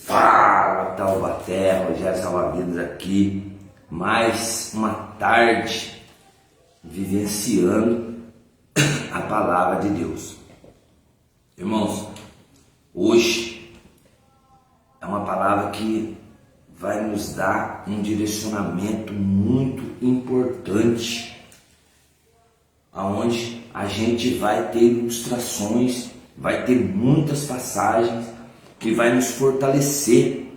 Fala, Taubaté, Rogério Salva-Vidas aqui, mais uma tarde vivenciando a palavra de Deus. Irmãos, hoje é uma palavra que vai nos dar um direcionamento muito importante, aonde a gente vai ter ilustrações, vai ter muitas passagens que vai nos fortalecer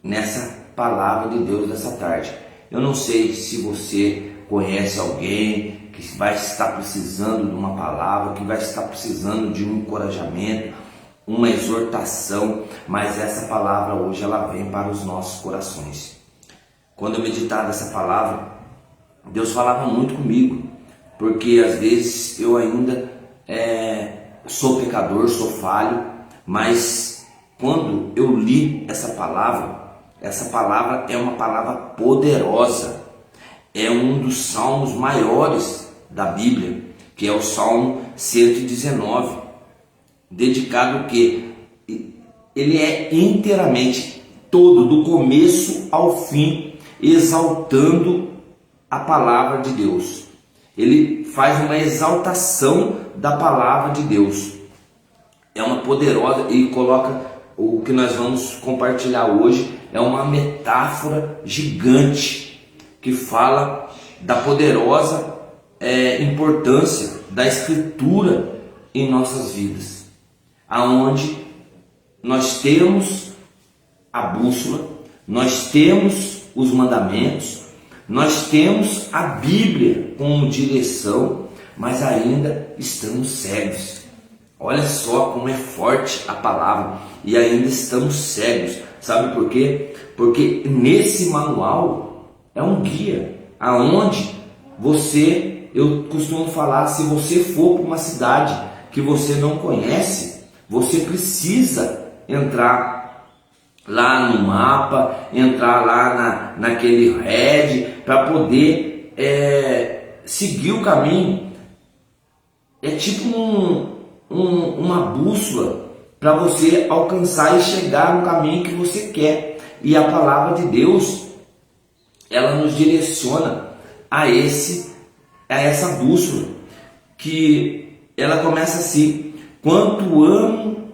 nessa palavra de Deus dessa tarde. Eu não sei se você conhece alguém que vai estar precisando de uma palavra, que vai estar precisando de um encorajamento, uma exortação, mas essa palavra hoje ela vem para os nossos corações. Quando eu meditava essa palavra, Deus falava muito comigo, porque às vezes eu ainda sou pecador, sou falho, mas quando eu li essa palavra é uma palavra poderosa, é um dos salmos maiores da Bíblia, que é o Salmo 119, dedicado ao quê? Ele é inteiramente, todo, do começo ao fim, exaltando a palavra de Deus. Ele faz uma exaltação da palavra de Deus. É uma poderosa, e coloca o que nós vamos compartilhar hoje, é uma metáfora gigante que fala da poderosa importância da Escritura em nossas vidas, aonde nós temos a bússola, nós temos os mandamentos, nós temos a Bíblia como direção, mas ainda estamos cegos. Olha só como é forte a palavra, e ainda estamos cegos. Sabe por quê? Porque nesse manual é um guia, aonde eu costumo falar, se você for para uma cidade que você não conhece, você precisa entrar lá no mapa, entrar lá naquele RED, para poder seguir o caminho. É tipo uma bússola para você alcançar e chegar no caminho que você quer. E a palavra de Deus, ela nos direciona a essa bússola, que ela começa assim: quanto amo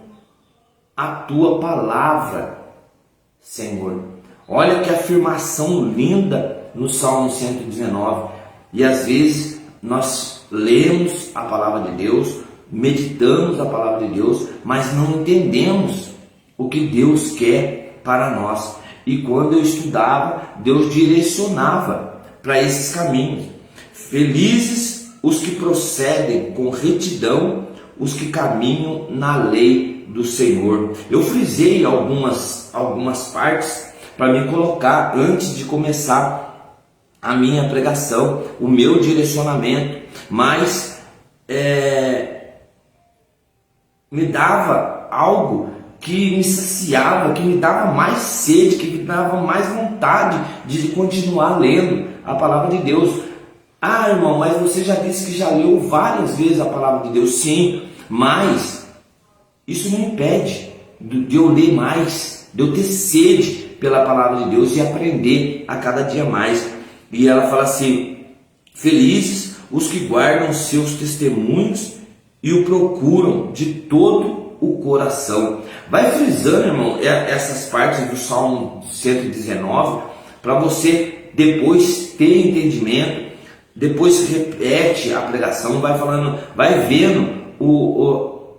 a tua palavra, Senhor. Olha que afirmação linda no Salmo 119. E às vezes nós lemos a palavra de Deus, meditamos a palavra de Deus, mas não entendemos o que Deus quer para nós. E quando eu estudava, Deus direcionava para esses caminhos. Felizes os que procedem com retidão, os que caminham na lei do Senhor. Eu frisei algumas partes para me colocar antes de começar a minha pregação, o meu direcionamento, mas me dava algo que me saciava, que me dava mais sede, que me dava mais vontade de continuar lendo a palavra de Deus. Ah, irmão, mas você já disse que já leu várias vezes a palavra de Deus. Sim, mas isso não impede de eu ler mais, de eu ter sede pela palavra de Deus e aprender a cada dia mais. E ela fala assim: felizes os que guardam seus testemunhos e o procuram de todo o coração. Vai frisando, irmão, essas partes do Salmo 119, para você depois ter entendimento, depois repete a pregação, vai falando, vai vendo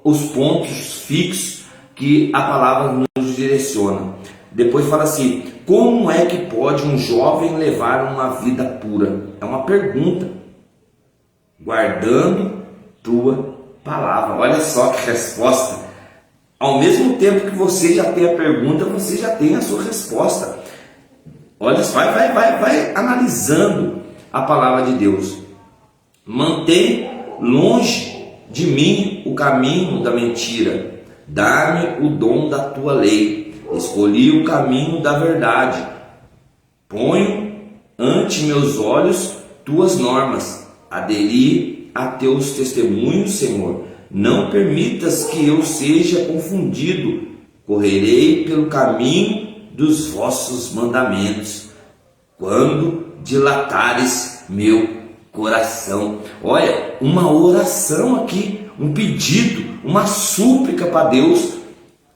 os pontos fixos que a palavra nos direciona. Depois fala assim: como é que pode um jovem levar uma vida pura? É uma pergunta. Guardando tua palavra. Olha só que resposta. Ao mesmo tempo que você já tem a pergunta, você já tem a sua resposta. Olha, vai analisando a palavra de Deus. Mantém longe de mim o caminho da mentira. Dá-me o dom da tua lei. Escolhi o caminho da verdade. Ponho ante meus olhos tuas normas. Aderi a teus testemunhos, Senhor. Não permitas que eu seja confundido correrei pelo caminho dos vossos mandamentos, quando dilatares meu coração. Olha, uma oração aqui, um pedido, uma súplica para Deus,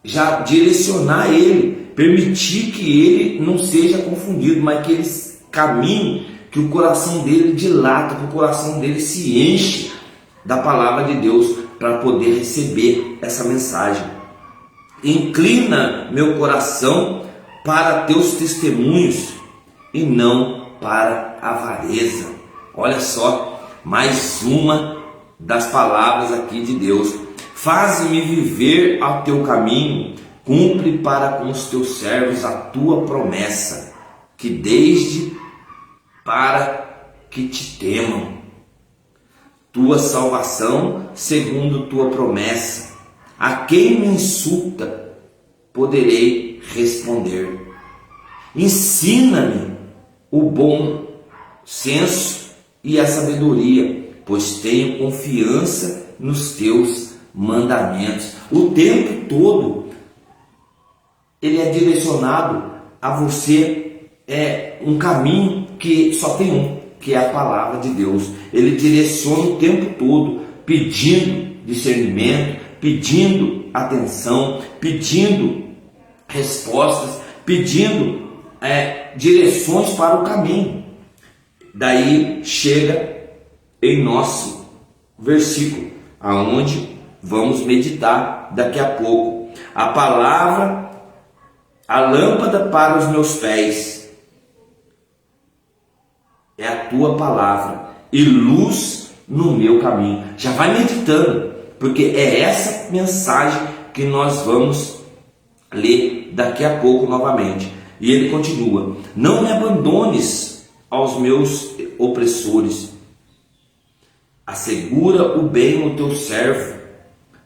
já direcionar ele, permitir que ele não seja confundido, mas que ele caminhe, que o coração dele dilata, que o coração dele se enche da palavra de Deus para poder receber essa mensagem. Inclina meu coração para teus testemunhos e não para a avareza. Olha só, mais uma das palavras aqui de Deus. Faze-me viver ao teu caminho, cumpre para com os teus servos a tua promessa, que desde para que te temam. Tua salvação segundo tua promessa. A quem me insulta, poderei responder. Ensina-me o bom senso e a sabedoria, pois tenho confiança nos teus mandamentos. O tempo todo ele é direcionado a você, um caminho que só tem um, que é a palavra de Deus. Ele direciona o tempo todo, pedindo discernimento, pedindo atenção, pedindo respostas, pedindo direções para o caminho. Daí chega em nosso versículo, aonde vamos meditar daqui a pouco. A palavra, a lâmpada para os meus pés, é a tua palavra, e luz no meu caminho. Já vai meditando, porque é essa mensagem que nós vamos ler daqui a pouco novamente. E ele continua: não me abandones aos meus opressores, assegura o bem ao teu servo,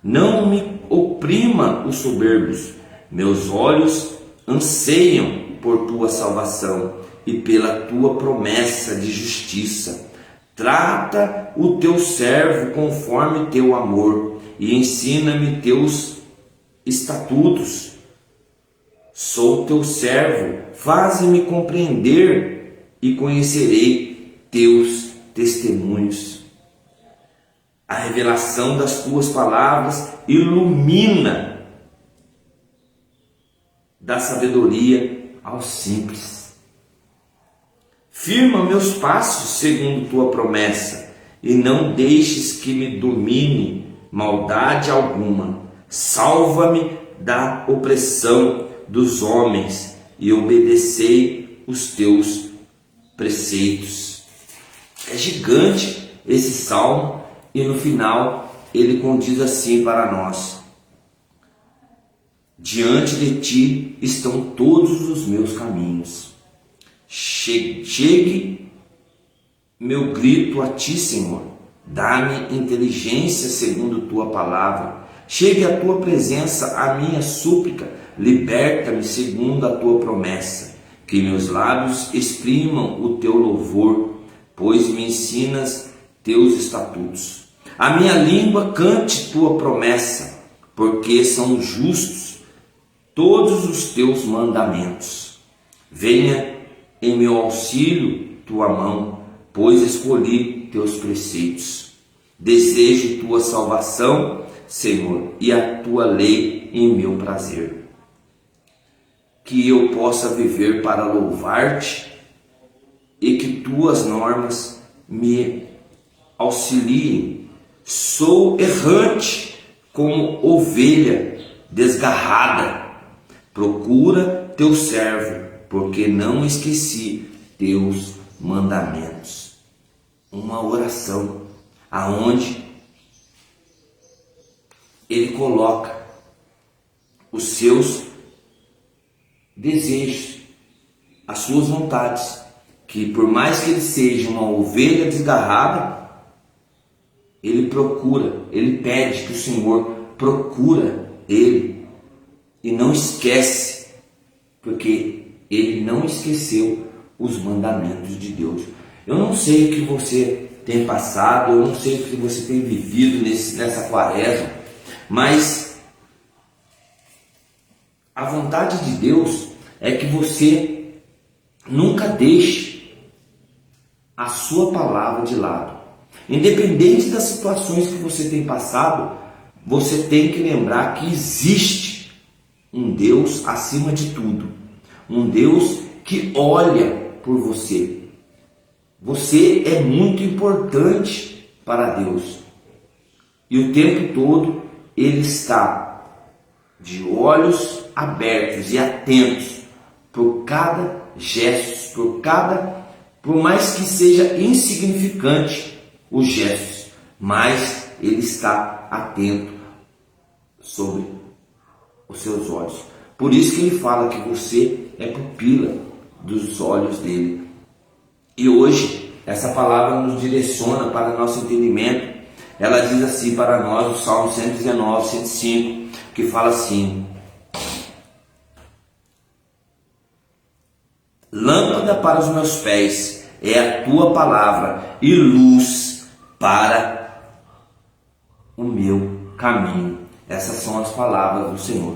não me oprima os soberbos. Meus olhos anseiam por tua salvação e pela tua promessa de justiça. Trata o teu servo conforme teu amor e ensina-me teus estatutos. Sou teu servo, faze-me compreender e conhecerei teus testemunhos. A revelação das tuas palavras ilumina da sabedoria aos simples. Firma meus passos segundo tua promessa, e não deixes que me domine maldade alguma. Salva-me da opressão dos homens e obedecei os teus preceitos. É gigante esse salmo, e no final ele condiz assim para nós: diante de ti estão todos os meus caminhos. Chegue meu grito a ti, Senhor. Dá-me inteligência segundo tua palavra. Chegue à tua presença a minha súplica. Liberta-me segundo a tua promessa. Que meus lábios exprimam o teu louvor, pois me ensinas teus estatutos. A minha língua cante tua promessa, porque são justos todos os teus mandamentos. Venha em meu auxílio tua mão, pois escolhi teus preceitos. Desejo tua salvação, Senhor, e a tua lei em meu prazer. Que eu possa viver para louvar-te e que tuas normas me auxiliem. Sou errante como ovelha desgarrada. Procura teu servo, porque não esqueci teus mandamentos. Uma oração aonde ele coloca os seus desejos, as suas vontades, que por mais que ele seja uma ovelha desgarrada, ele procura, ele pede que o Senhor procura ele e não esquece, porque ele não esqueceu os mandamentos de Deus. Eu não sei o que você tem passado, eu não sei o que você tem vivido nessa quaresma, mas A vontade de Deus é que você nunca deixe a sua palavra de lado. Independente das situações que você tem passado, você tem que lembrar que existe um Deus acima de tudo. Um Deus que olha por você. Você é muito importante para Deus. E o tempo todo Ele está de olhos abertos e atentos por cada gesto, por mais que seja insignificante os gestos, mas Ele está atento sobre os seus olhos. Por isso que Ele fala que você é pupila dos olhos dele. E hoje essa palavra nos direciona para nosso entendimento. Ela diz assim para nós, o Salmo 119, 105, que fala assim: lâmpada para os meus pés é a tua palavra e luz para o meu caminho. Essas são as palavras do Senhor.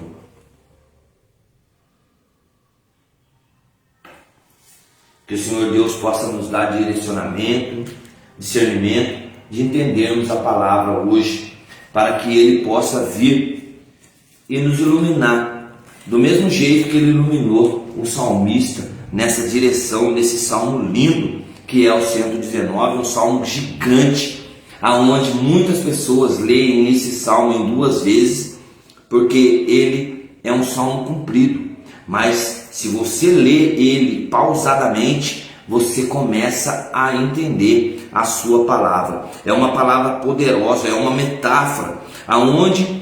Que o Senhor Deus possa nos dar direcionamento, discernimento, de entendermos a palavra hoje, para que Ele possa vir e nos iluminar, do mesmo jeito que Ele iluminou o salmista nessa direção, nesse salmo lindo, que é o 119, um salmo gigante, aonde muitas pessoas leem esse salmo em 2 vezes, porque ele é um salmo comprido, mas se você lê ele pausadamente, você começa a entender a sua palavra. É uma palavra poderosa, é uma metáfora, aonde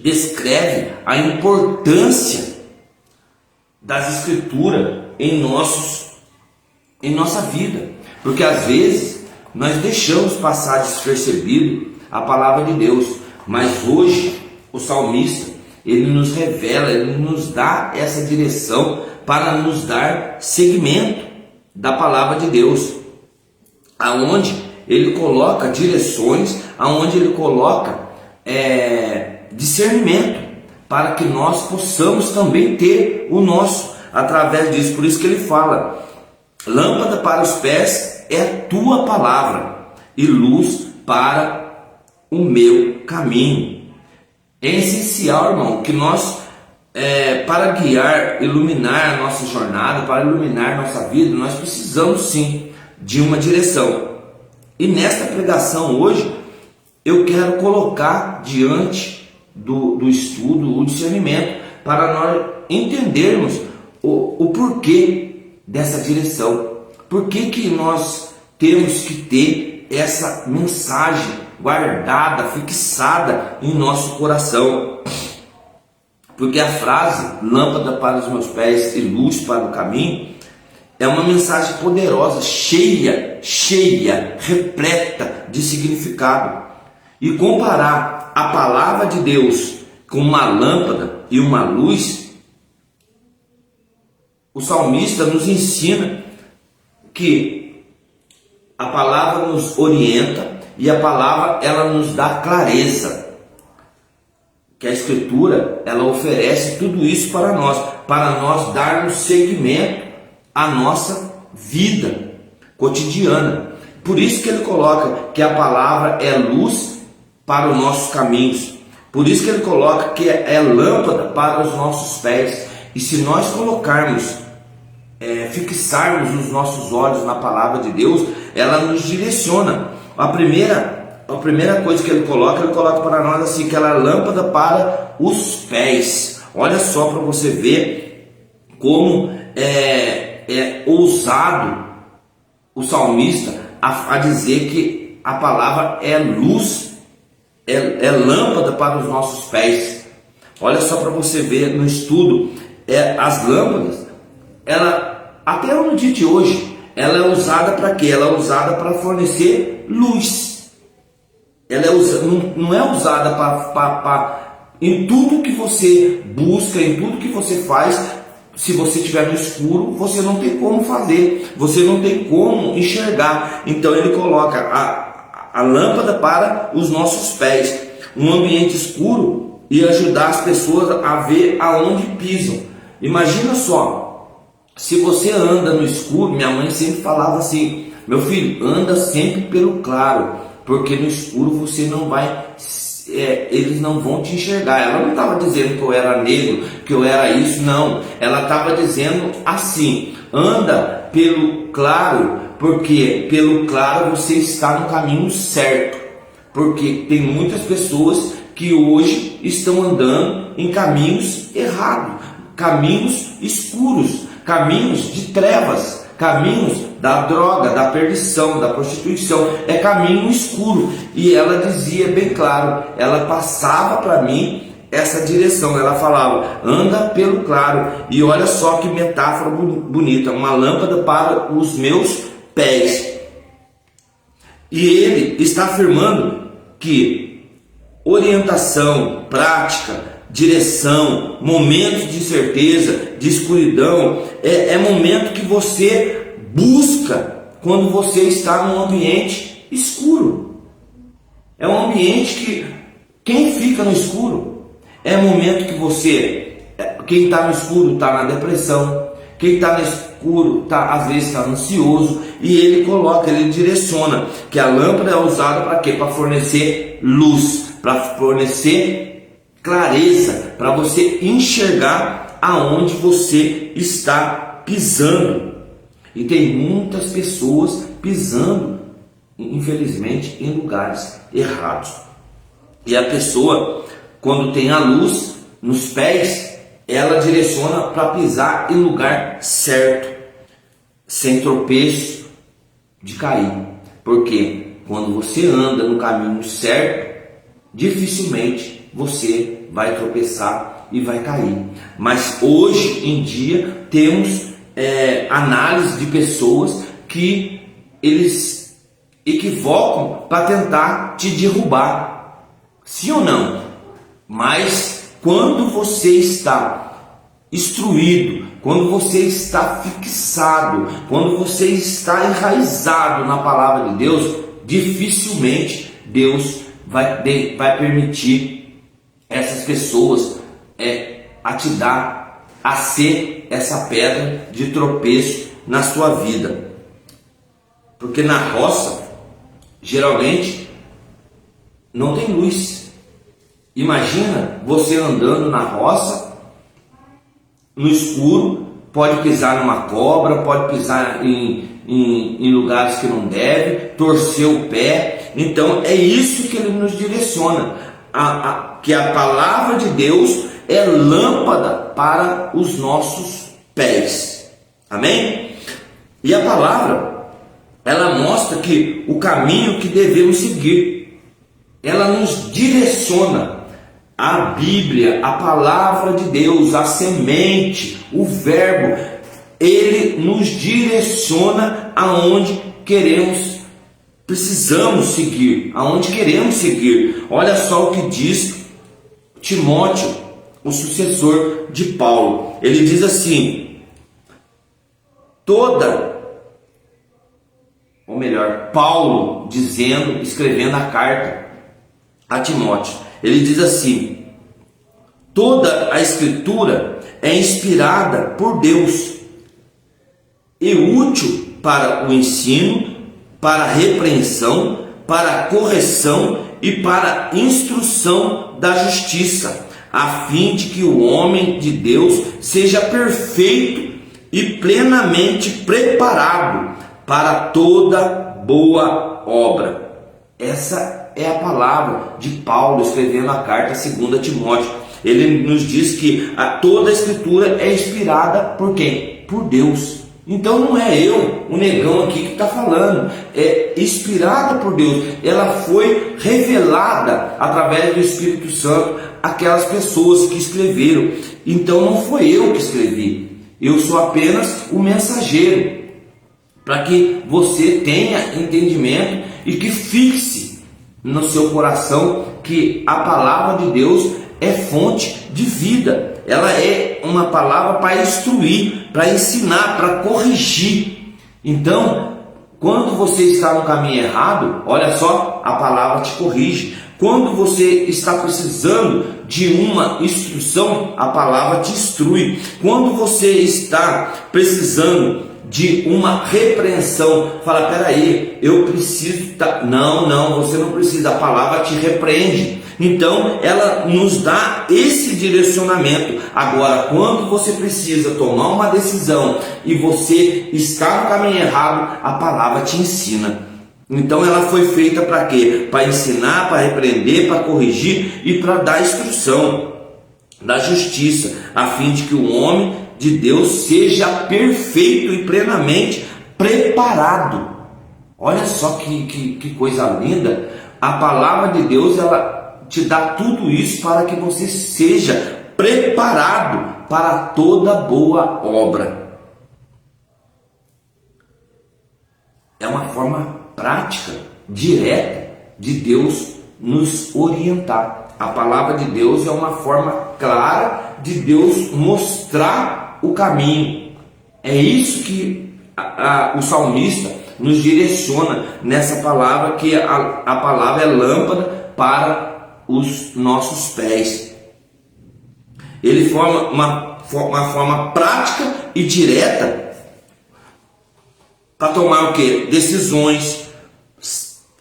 descreve a importância das escrituras em nossa vida, porque às vezes nós deixamos passar despercebido a palavra de Deus, mas hoje o salmista, ele nos revela, ele nos dá essa direção para nos dar seguimento da palavra de Deus, aonde ele coloca direções, aonde ele coloca discernimento, para que nós possamos também ter o nosso através disso. Por isso que ele fala: lâmpada para os pés é a tua palavra e luz para o meu caminho. É essencial, irmão, que nós, para guiar, iluminar a nossa jornada, para iluminar a nossa vida, nós precisamos sim de uma direção. E nesta pregação hoje, eu quero colocar diante do estudo o discernimento, para nós entendermos o porquê dessa direção. Por que nós temos que ter essa mensagem guardada, fixada em nosso coração? Porque a frase lâmpada para os meus pés e luz para o caminho é uma mensagem poderosa, cheia, repleta de significado. E comparar a palavra de Deus com uma lâmpada e uma luz, o salmista nos ensina que a palavra nos orienta e a palavra ela nos dá clareza. Que a Escritura ela oferece tudo isso para nós darmos seguimento à nossa vida cotidiana. Por isso que ele coloca que a palavra é luz para os nossos caminhos. Por isso que ele coloca que é lâmpada para os nossos pés. E se nós colocarmos, fixarmos os nossos olhos na palavra de Deus, ela nos direciona. A primeira coisa que ele coloca para nós assim, que ela é lâmpada para os pés. Olha só, para você ver como é ousado o salmista a dizer que a palavra é luz, é lâmpada para os nossos pés. Olha só para você ver no estudo, as lâmpadas, ela até no dia de hoje, ela é usada para quê? Ela é usada para fornecer luz. Ela não é usada em tudo que você busca, em tudo que você faz. Se você estiver no escuro, você não tem como fazer, você não tem como enxergar. Então ele coloca a lâmpada para os nossos pés. Um ambiente escuro e ajudar as pessoas a ver aonde pisam. Imagina só, se você anda no escuro, minha mãe sempre falava assim: meu filho, anda sempre pelo claro, porque no escuro você não vai, eles não vão te enxergar. Ela não estava dizendo que eu era negro, que eu era isso, não. Ela estava dizendo assim: anda pelo claro, porque pelo claro você está no caminho certo. Porque tem muitas pessoas que hoje estão andando em caminhos errados, caminhos escuros, caminhos de trevas, caminhos da droga, da perdição, da prostituição, é caminho escuro. E ela dizia bem claro, ela passava para mim essa direção, ela falava: anda pelo claro. E olha só que metáfora bonita, uma lâmpada para os meus pés. E ele está afirmando que orientação, prática, direção, momentos de certeza, de escuridão, é momento que você busca quando você está num ambiente escuro. É um ambiente que quem fica no escuro é momento que você, quem está no escuro está na depressão, quem está no escuro às vezes está ansioso, e ele coloca, ele direciona que a lâmpada é usada para quê? Para fornecer luz, para fornecer clareza, para você enxergar aonde você está pisando. E tem muitas pessoas pisando, infelizmente, em lugares errados. E a pessoa, quando tem a luz nos pés, ela direciona para pisar em lugar certo, sem tropeço de cair. Porque quando você anda no caminho certo, dificilmente você vai tropeçar e vai cair. Mas hoje em dia temos análise de pessoas que eles equivocam para tentar te derrubar. Sim ou não? Mas quando você está instruído, quando você está fixado, quando você está enraizado na palavra de Deus, dificilmente Deus vai permitir essas pessoas a te dar, a ser essa pedra de tropeço na sua vida. Porque na roça, geralmente, não tem luz. Imagina você andando na roça, no escuro, pode pisar numa cobra, pode pisar em lugares que não deve, torcer o pé. Então é isso que ele nos direciona, que a palavra de Deus é lâmpada para os nossos pés. Amém? E a palavra, ela mostra que o caminho que devemos seguir, ela nos direciona. A Bíblia, a palavra de Deus, a semente, o verbo, ele nos direciona aonde precisamos seguir, aonde queremos seguir. Olha só o que diz Timóteo, o sucessor de Paulo. Ele diz assim: Paulo escrevendo a carta a Timóteo. Ele diz assim: toda a Escritura é inspirada por Deus e útil para o ensino, para a repreensão, para a correção e para a instrução da justiça, a fim de que o homem de Deus seja perfeito e plenamente preparado para toda boa obra. Essa é a palavra de Paulo escrevendo a carta segundo a Timóteo. Ele nos diz que toda a Escritura é inspirada por quem? Por Deus. Então não é eu, o negão aqui, que está falando. É inspirada por Deus. Ela foi revelada através do Espírito Santo àquelas pessoas que escreveram. Então não foi eu que escrevi. Eu sou apenas o mensageiro, para que você tenha entendimento e que fixe no seu coração que a palavra de Deus é fonte de vida. Ela é uma palavra para instruir, para ensinar, para corrigir. Então, quando você está no caminho errado, olha só, a palavra te corrige. Quando você está precisando de uma instrução, a palavra te instrui. Quando você está precisando de uma repreensão, fala, peraí, eu preciso... Não, você não precisa, a palavra te repreende. Então, ela nos dá esse direcionamento. Agora, quando você precisa tomar uma decisão e você está no caminho errado, a palavra te ensina. Então, ela foi feita para quê? Para ensinar, para repreender, para corrigir e para dar instrução da justiça, a fim de que o homem de Deus seja perfeito e plenamente preparado. Olha só que coisa linda. A palavra de Deus, ela te dá tudo isso para que você seja preparado para toda boa obra. É uma forma prática, direta de Deus nos orientar. A palavra de Deus é uma forma clara de Deus mostrar o caminho. É isso que o salmista nos direciona nessa palavra, que a palavra é lâmpada para os nossos pés. Ele forma uma forma prática e direta para tomar o quê? Decisões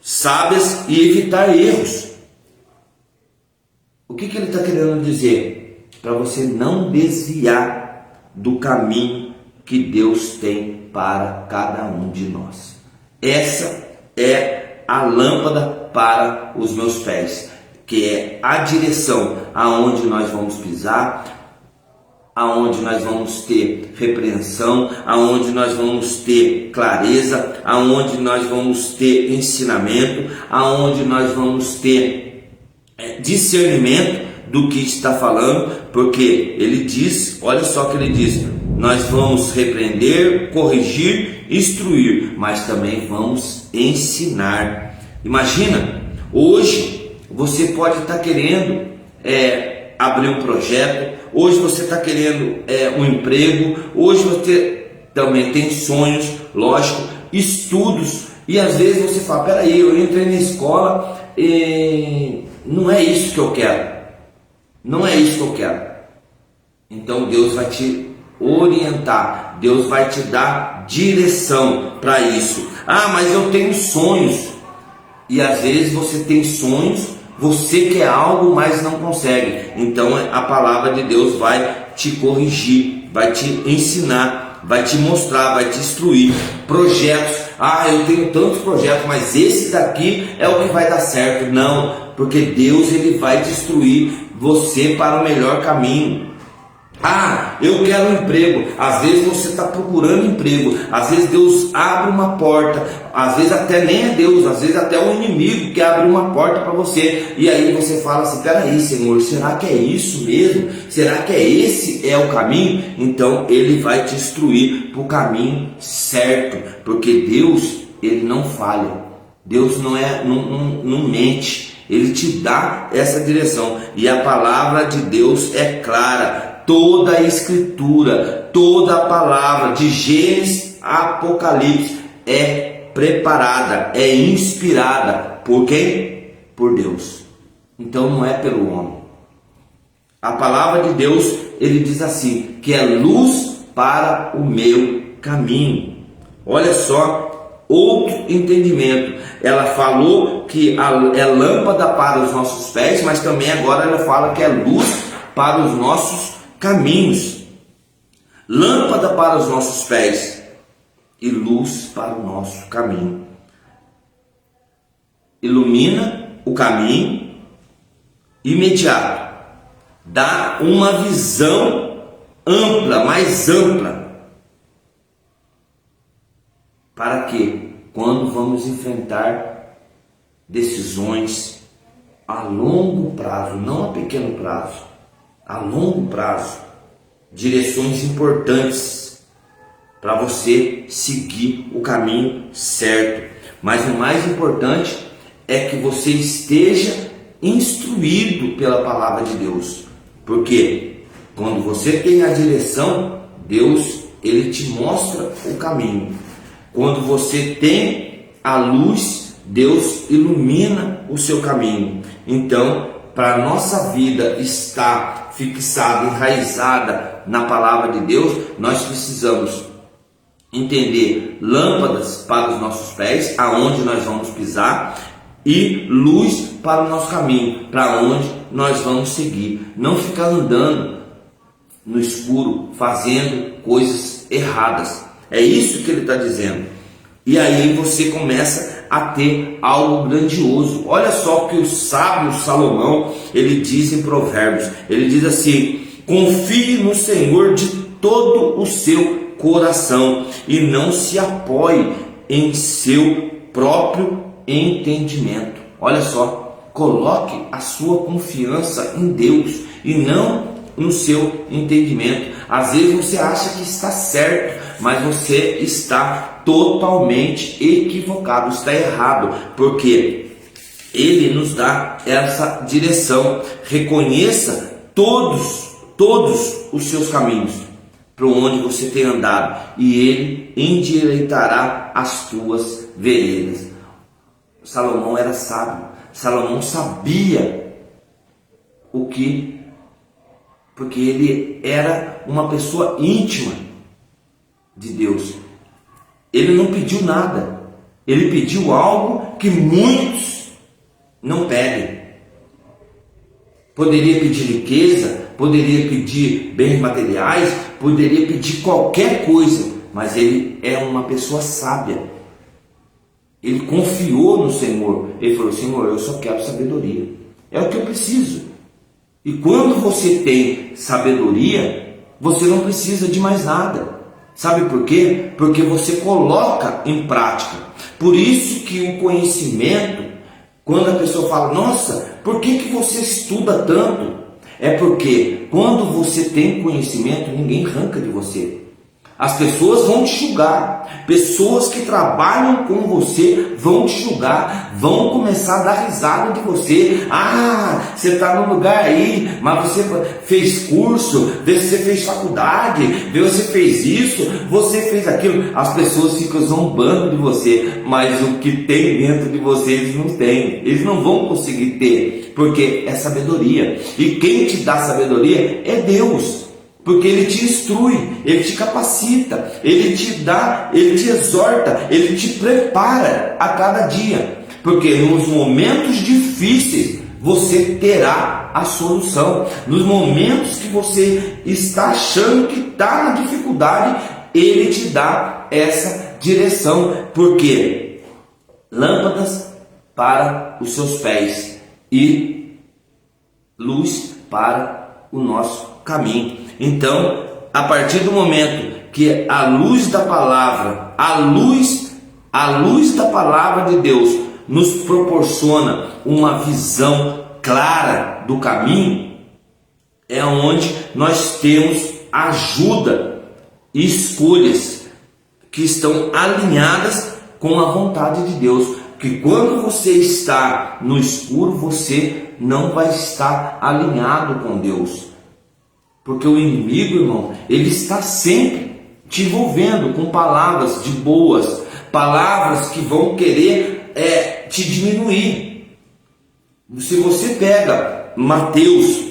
sábias e evitar erros. O que ele está querendo dizer? Para você não desviar do caminho que Deus tem para cada um de nós. Essa é a lâmpada para os meus pés, que é a direção aonde nós vamos pisar, aonde nós vamos ter repreensão, aonde nós vamos ter clareza, aonde nós vamos ter ensinamento, aonde nós vamos ter discernimento do que está falando, porque ele diz, olha só o que ele diz: nós vamos repreender, corrigir, instruir, mas também vamos ensinar. Imagina, hoje você pode estar querendo abrir um projeto, hoje você está querendo um emprego, hoje você também tem sonhos, lógico, estudos, e às vezes você fala, peraí, eu entrei na escola e não é isso que eu quero, não é isso que eu quero. Então Deus vai te orientar, Deus vai te dar direção para isso. Ah, mas eu tenho sonhos, e às vezes você tem sonhos, você quer algo, mas não consegue. Então a palavra de Deus vai te corrigir, vai te ensinar, vai te mostrar, vai te instruir. Projetos, ah, eu tenho tantos projetos, mas esse daqui é o que vai dar certo. Não, porque Deus, ele vai te instruir você para o melhor caminho. Ah, eu quero um emprego. Às vezes você está procurando emprego, às vezes Deus abre uma porta, às vezes até nem é Deus, às vezes até o inimigo que abre uma porta para você, e aí você fala assim, peraí, Senhor, será que é isso mesmo? Será que esse é o caminho? Então ele vai te instruir para o caminho certo, porque Deus, ele não falha, Deus não mente, ele te dá essa direção, e a palavra de Deus é clara. Toda a escritura, toda a palavra de Gênesis a Apocalipse é preparada, é inspirada por quem? Por Deus. Então não é pelo homem. A palavra de Deus, ele diz assim, que é luz para o meu caminho. Olha só, outro entendimento. Ela falou que é lâmpada para os nossos pés, mas também agora ela fala que é luz para os nossos caminhos. Lâmpada para os nossos pés e luz para o nosso caminho. Ilumina o caminho imediato, dá uma visão ampla, mais ampla, para que quando vamos enfrentar decisões a longo prazo, não a pequeno prazo, a longo prazo, direções importantes para você seguir o caminho certo. Mas o mais importante é que você esteja instruído pela palavra de Deus, porque quando você tem a direção, Deus, ele te mostra o caminho. Quando você tem a luz, Deus ilumina o seu caminho. Então, para a nossa vida estar fixada, enraizada na palavra de Deus, nós precisamos entender lâmpadas para os nossos pés, aonde nós vamos pisar, e luz para o nosso caminho, para onde nós vamos seguir. Não ficar andando no escuro, fazendo coisas erradas. É isso que ele está dizendo. E aí você começa a ter algo grandioso. Olha só o que o sábio Salomão, ele diz em Provérbios. Ele diz assim: confie no Senhor de todo o seu coração e não se apoie em seu próprio entendimento. Olha só, coloque a sua confiança em Deus e não no seu entendimento. Às vezes você acha que está certo, mas você está totalmente equivocado, está errado, porque ele nos dá essa direção. Reconheça todos os seus caminhos, para onde você tem andado, e ele endireitará as tuas veredas. Salomão era sábio. Salomão sabia porque ele era uma pessoa íntima de Deus. Ele não pediu nada. Ele pediu algo que muitos não pedem. Poderia pedir riqueza, poderia pedir bens materiais, poderia pedir qualquer coisa, mas ele é uma pessoa sábia. Ele confiou no Senhor. Ele falou: Senhor, eu só quero sabedoria. É o que eu preciso. E quando você tem sabedoria, você não precisa de mais nada. Sabe por quê? Porque você coloca em prática. Por isso que o conhecimento, quando a pessoa fala: nossa, por que você estuda tanto? É porque quando você tem conhecimento, ninguém arranca de você. As pessoas vão te julgar. Pessoas que trabalham com você vão te julgar, vão começar a dar risada de você. Ah, você está no lugar aí, mas você fez curso, vê se você fez faculdade, vê se você fez isso, você fez aquilo. As pessoas ficam zombando de você, mas o que tem dentro de você eles não têm. Eles não vão conseguir ter, porque é sabedoria. E quem te dá sabedoria é Deus. Porque Ele te instrui, Ele te capacita, Ele te dá, Ele te exorta, Ele te prepara a cada dia. Porque nos momentos difíceis você terá a solução. Nos momentos que você está achando que está na dificuldade, Ele te dá essa direção. Porque lâmpadas para os seus pés e luz para o nosso caminho. Então, a partir do momento que a luz da palavra, a luz da palavra de Deus nos proporciona uma visão clara do caminho, é onde nós temos ajuda e escolhas que estão alinhadas com a vontade de Deus. Que quando você está no escuro, você não vai estar alinhado com Deus. Porque o inimigo, irmão, ele está sempre te envolvendo com palavras de boas, palavras que vão querer te diminuir. Se você pega Mateus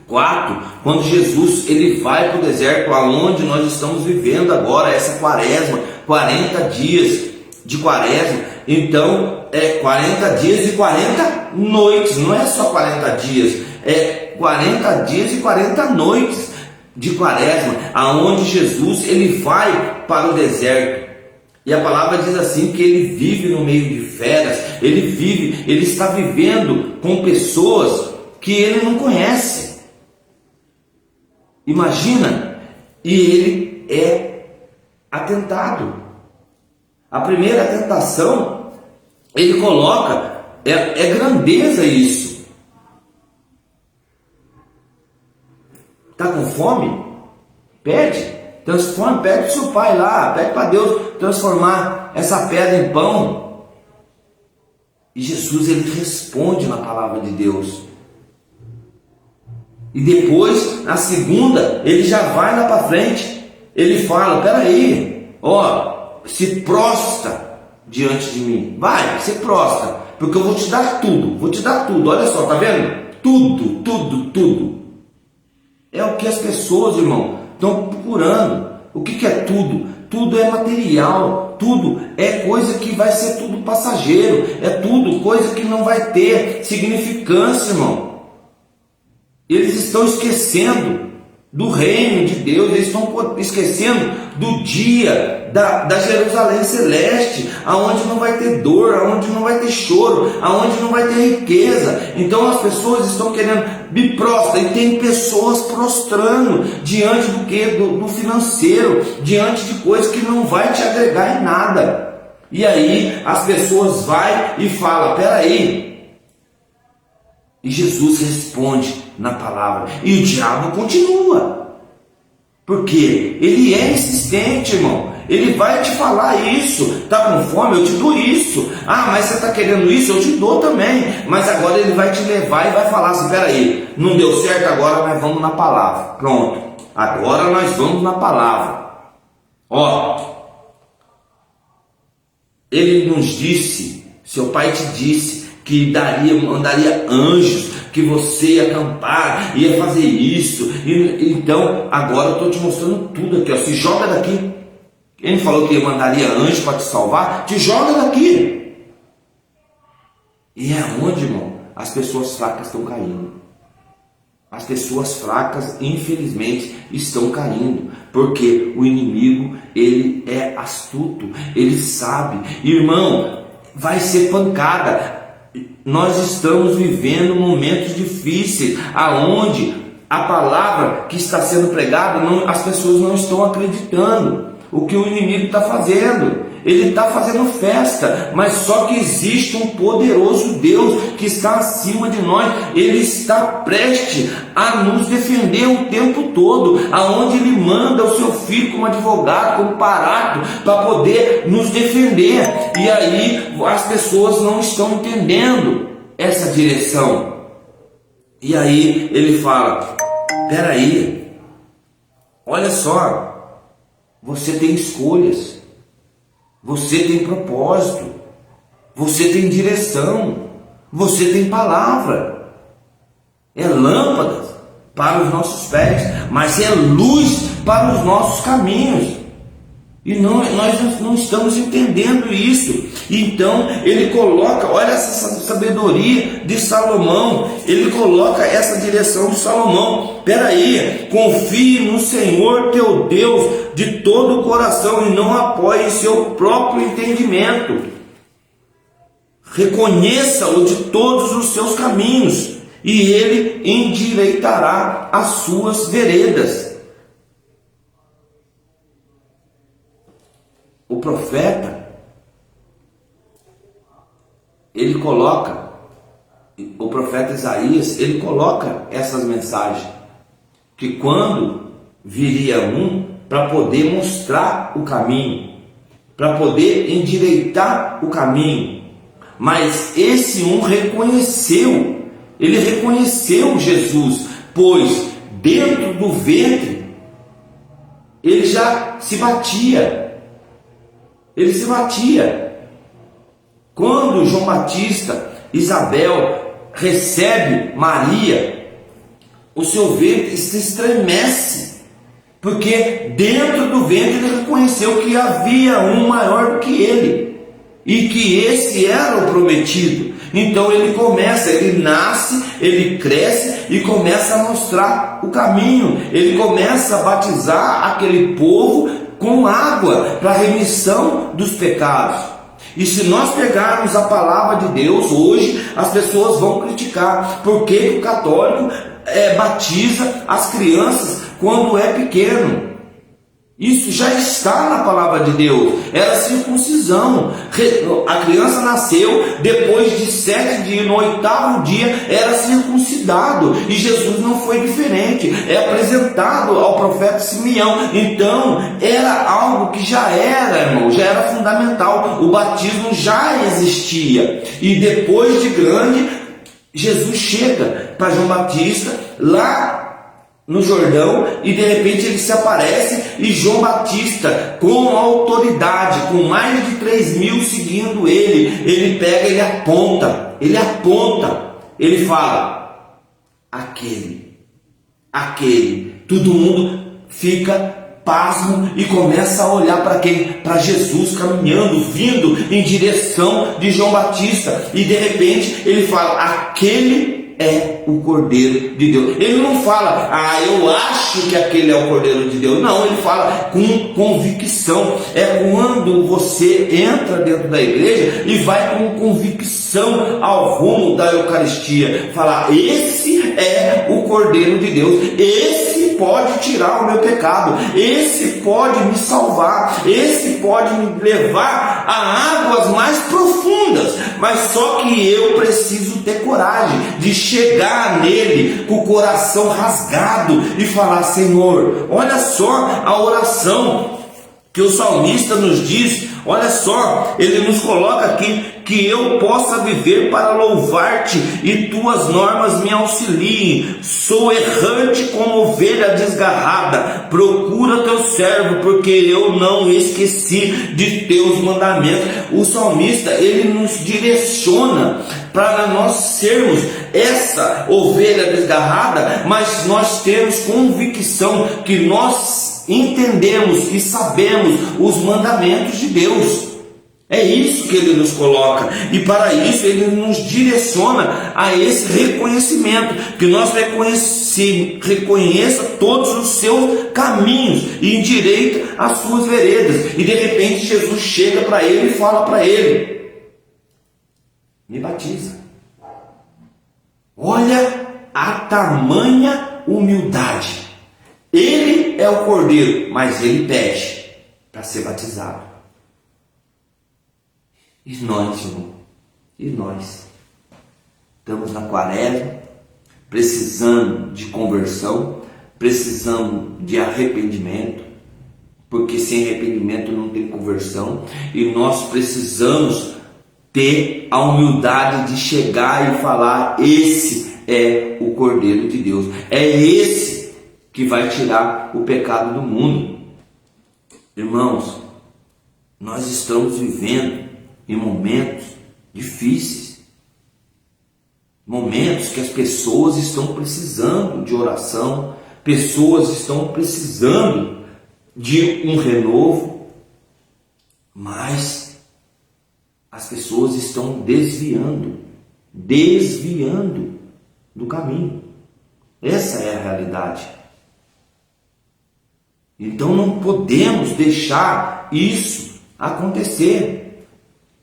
4, quando Jesus ele vai para o deserto, aonde nós estamos vivendo agora, essa quaresma, 40 dias de quaresma, então 40 dias e 40 noites, não é só 40 dias, 40 dias e 40 noites de quaresma, aonde Jesus ele vai para o deserto. E a palavra diz assim que ele vive no meio de feras, ele está vivendo com pessoas que ele não conhece. Imagina, e ele é atentado. A primeira tentação, ele coloca, é grandeza isso. Está com fome? Pede. Pede para o seu pai lá, pede para Deus transformar essa pedra em pão. E Jesus ele responde na palavra de Deus. E depois, na segunda, ele já vai lá para frente. Ele fala: peraí, se prostra diante de mim. Vai, se prostra, porque eu vou te dar tudo, olha só, tá vendo? Tudo. É o que as pessoas, irmão, estão procurando. O que é tudo? Tudo é material, tudo é coisa que vai ser tudo passageiro, é tudo coisa que não vai ter significância, irmão. Eles estão esquecendo do reino de Deus, eles estão esquecendo do dia da Jerusalém celeste, aonde não vai ter dor, aonde não vai ter choro, aonde não vai ter riqueza. Então as pessoas estão querendo me prostra, e tem pessoas prostrando diante do que? Do financeiro, diante de coisas que não vai te agregar em nada. E aí as pessoas vão e falam, peraí. E Jesus responde na palavra. E o diabo continua. Porque ele é insistente, irmão. Ele vai te falar isso. Está com fome? Eu te dou isso. Ah, mas você está querendo isso? Eu te dou também. Mas agora ele vai te levar e vai falar assim, peraí, não deu certo, agora nós vamos na palavra. Pronto. Agora nós vamos na palavra. Ó. Ele nos disse, seu pai te disse, que mandaria anjos, que você ia acampar, ia fazer isso. Então, agora eu estou te mostrando tudo aqui. Ó. Se joga daqui. Ele falou que mandaria anjos para te salvar. Te joga daqui. E é onde, irmão, as pessoas fracas estão caindo. As pessoas fracas, infelizmente, estão caindo. Porque o inimigo, ele é astuto. Ele sabe. Irmão, vai ser pancada. Nós estamos vivendo momentos difíceis, aonde a palavra que está sendo pregada, as pessoas não estão acreditando o que o inimigo está fazendo. Ele está fazendo festa, mas só que existe um poderoso Deus que está acima de nós. Ele está prestes a nos defender o tempo todo, aonde ele manda o seu filho como advogado, como paráclito, para poder nos defender. E aí as pessoas não estão entendendo essa direção. E aí ele fala, peraí, olha só, você tem escolhas. Você tem propósito, você tem direção, você tem palavra. É lâmpada para os nossos pés, mas é luz para os nossos caminhos. E nós não estamos entendendo isso. Então ele coloca, olha essa sabedoria de Salomão, ele coloca essa direção de Salomão. Peraí, confie no Senhor teu Deus de todo o coração e não apoie seu próprio entendimento. Reconheça-o de todos os seus caminhos e ele endireitará as suas veredas. O profeta, ele coloca, o profeta Isaías, ele coloca essas mensagens, que quando viria um para poder mostrar o caminho, para poder endireitar o caminho, mas esse um reconheceu, ele reconheceu Jesus, pois dentro do ventre ele já se batia. Ele se batia. Quando João Batista, Isabel, recebe Maria, o seu ventre se estremece, porque dentro do ventre ele reconheceu que havia um maior do que ele, e que esse era o prometido. Então ele nasce, ele cresce e começa a mostrar o caminho, ele começa a batizar aquele povo com água para remissão dos pecados. E se nós pegarmos a palavra de Deus hoje, as pessoas vão criticar porque o católico batiza as crianças quando é pequeno. Isso já está na palavra de Deus. Era circuncisão. A criança nasceu, depois de 7 dias, no 8º dia, era circuncidado. E Jesus não foi diferente. É apresentado ao profeta Simeão. Então, era algo que já era, irmão, já era fundamental. O batismo já existia. E depois de grande, Jesus chega para João Batista, lá no Jordão, e de repente ele se aparece, e João Batista, com autoridade, com mais de 3.000 seguindo ele pega, ele aponta, ele fala, aquele, todo mundo fica pasmo e começa a olhar para quem? Para Jesus caminhando, vindo em direção de João Batista, e de repente ele fala, aquele é o Cordeiro de Deus. Ele não fala, eu acho que aquele é o Cordeiro de Deus. Não, ele fala com convicção. É quando você entra dentro da igreja e vai com convicção ao rumo da Eucaristia. Falar, esse é o Cordeiro de Deus. Esse pode tirar o meu pecado. Esse pode me salvar. Esse pode me levar a águas mais profundas. Mas só que eu preciso ter coragem de chegar nele com o coração rasgado e falar, Senhor, olha só a oração que o salmista nos diz, olha só, ele nos coloca aqui, que eu possa viver para louvar-te e tuas normas me auxiliem. Sou errante como ovelha desgarrada, procura teu servo, porque eu não esqueci de teus mandamentos. O salmista, ele nos direciona para nós sermos essa ovelha desgarrada, mas nós temos convicção que nós entendemos e sabemos os mandamentos de Deus. É isso que ele nos coloca, e para isso ele nos direciona a esse reconhecimento, que nós reconheça todos os seus caminhos e endireita as suas veredas. E de repente Jesus chega para ele e fala para ele, me batiza. Olha a tamanha humildade. Ele é o Cordeiro, mas ele pede para ser batizado. E nós, irmão, e nós estamos na quaresma, precisando de conversão, precisamos de arrependimento, porque sem arrependimento não tem conversão, e nós precisamos ter a humildade de chegar e falar, esse é o Cordeiro de Deus, é esse que vai tirar o pecado do mundo. Irmãos, nós estamos vivendo em momentos difíceis, momentos que as pessoas estão precisando de oração, pessoas estão precisando de um renovo, mas as pessoas estão desviando do caminho. Essa é a realidade. Então não podemos deixar isso acontecer.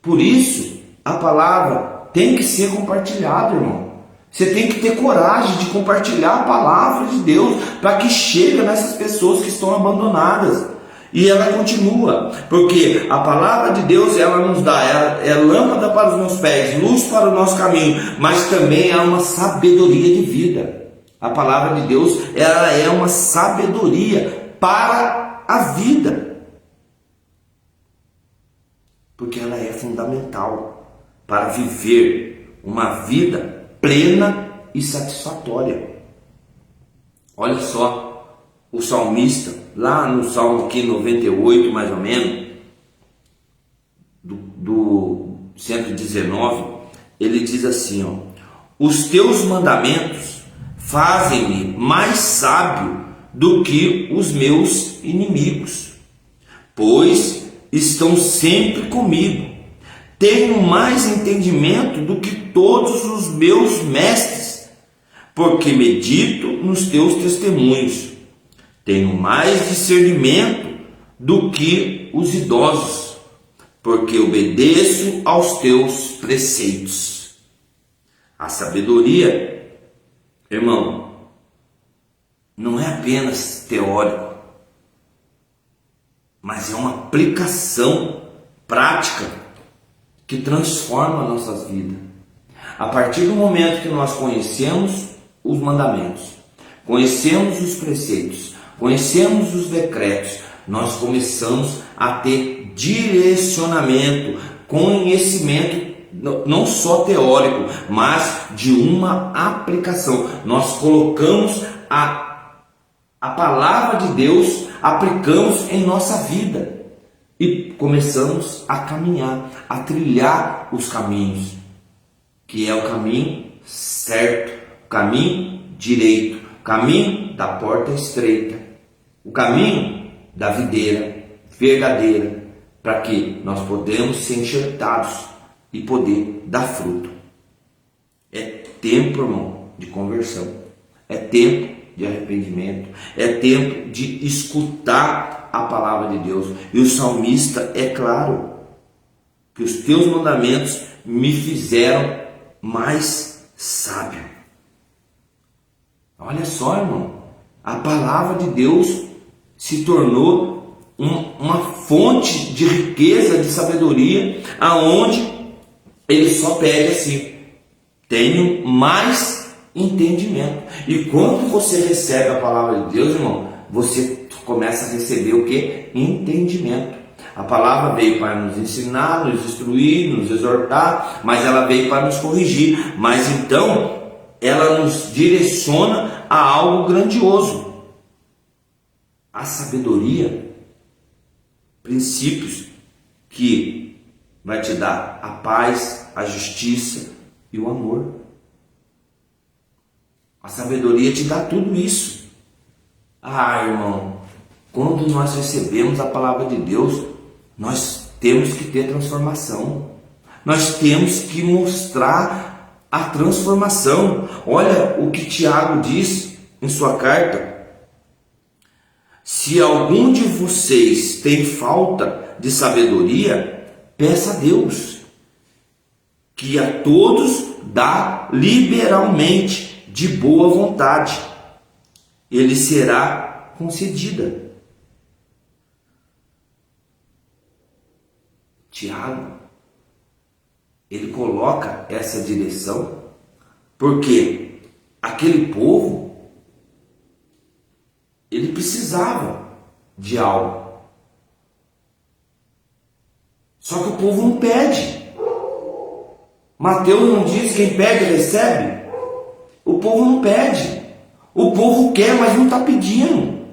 Por isso, a palavra tem que ser compartilhada, irmão. Você tem que ter coragem de compartilhar a palavra de Deus para que chegue nessas pessoas que estão abandonadas. E ela continua, porque a palavra de Deus, ela nos dá, é lâmpada para os meus pés, luz para o nosso caminho, mas também é uma sabedoria de vida. A palavra de Deus, ela é uma sabedoria para a vida. Porque ela é fundamental para viver uma vida plena e satisfatória. Olha só, o salmista, lá no Salmo aqui 98, mais ou menos, do 119, ele diz assim, os teus mandamentos fazem-me mais sábio do que os meus inimigos, pois estão sempre comigo. Tenho mais entendimento do que todos os meus mestres, porque medito nos teus testemunhos. Tenho mais discernimento do que os idosos, porque obedeço aos teus preceitos. A sabedoria, irmão, não é apenas teórico, mas é uma aplicação prática que transforma as nossas vidas. A partir do momento que nós conhecemos os mandamentos, conhecemos os preceitos, conhecemos os decretos, nós começamos a ter direcionamento, conhecimento, não só teórico, mas de uma aplicação. Nós colocamos a palavra de Deus, aplicamos em nossa vida e começamos a caminhar, a trilhar os caminhos, que é o caminho certo, o caminho direito, o caminho da porta estreita, o caminho da videira verdadeira, para que nós podemos ser enxertados e poder dar fruto. É tempo, irmão, de conversão, é tempo de arrependimento, é tempo de escutar a palavra de Deus. E o salmista é claro que os teus mandamentos me fizeram mais sábio. Olha só, irmão, a palavra de Deus se tornou uma fonte de riqueza, de sabedoria, aonde ele só pede assim: tenho mais entendimento. E quando você recebe a palavra de Deus, irmão, você começa a receber o que? Entendimento. A palavra veio para nos ensinar, nos instruir, nos exortar, mas ela veio para nos corrigir. Mas então, ela nos direciona a algo grandioso. A sabedoria, princípios que vai te dar a paz, a justiça e o amor. A sabedoria te dá tudo isso. Ah, irmão, quando nós recebemos a palavra de Deus, nós temos que ter transformação. Nós temos que mostrar a transformação. Olha o que Tiago diz em sua carta: se algum de vocês tem falta de sabedoria, peça a Deus, que a todos dá liberalmente, de boa vontade, ele será concedida. Tiago, ele coloca essa direção porque aquele povo, ele precisava de algo. Só que o povo não pede. Mateus não diz: quem pede recebe? O povo não pede. O povo quer, mas não está pedindo.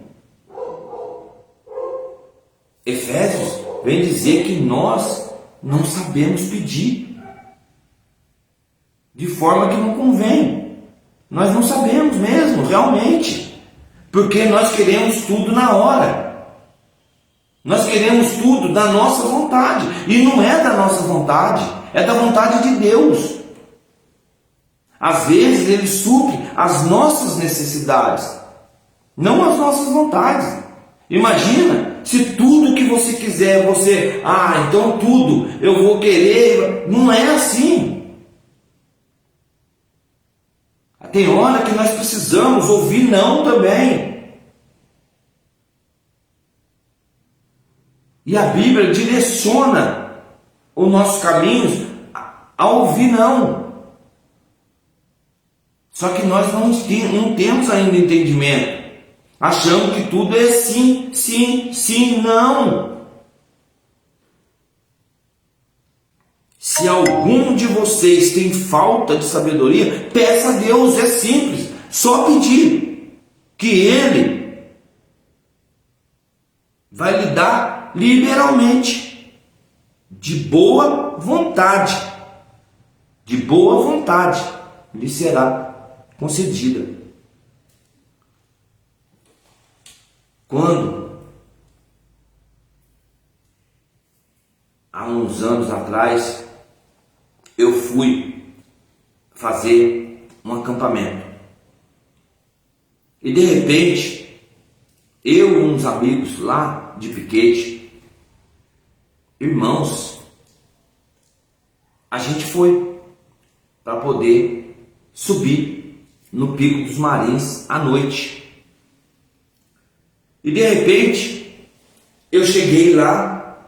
Efésios vem dizer que nós não sabemos pedir de forma que não convém. Nós não sabemos mesmo, realmente, porque nós queremos tudo na hora. Nós queremos tudo da nossa vontade, e não é da nossa vontade, é da vontade de Deus. Às vezes Ele supre as nossas necessidades, não as nossas vontades. Imagina se tudo que você quiser, então tudo eu vou querer. Não é assim. Tem hora que nós precisamos ouvir não também. E a Bíblia direciona os nossos caminhos a ouvir não. Só que nós não temos ainda entendimento. Achamos que tudo é sim, sim, sim, não. Se algum de vocês tem falta de sabedoria, peça a Deus, é simples. Só pedir, que Ele vai lhe dar liberalmente, de boa vontade. De boa vontade lhe será concedida. Quando, há uns anos atrás, eu fui fazer um acampamento, e de repente, eu e uns amigos lá de Piquete, irmãos, a gente foi para poder subir no Pico dos Marins à noite. E de repente, eu cheguei lá,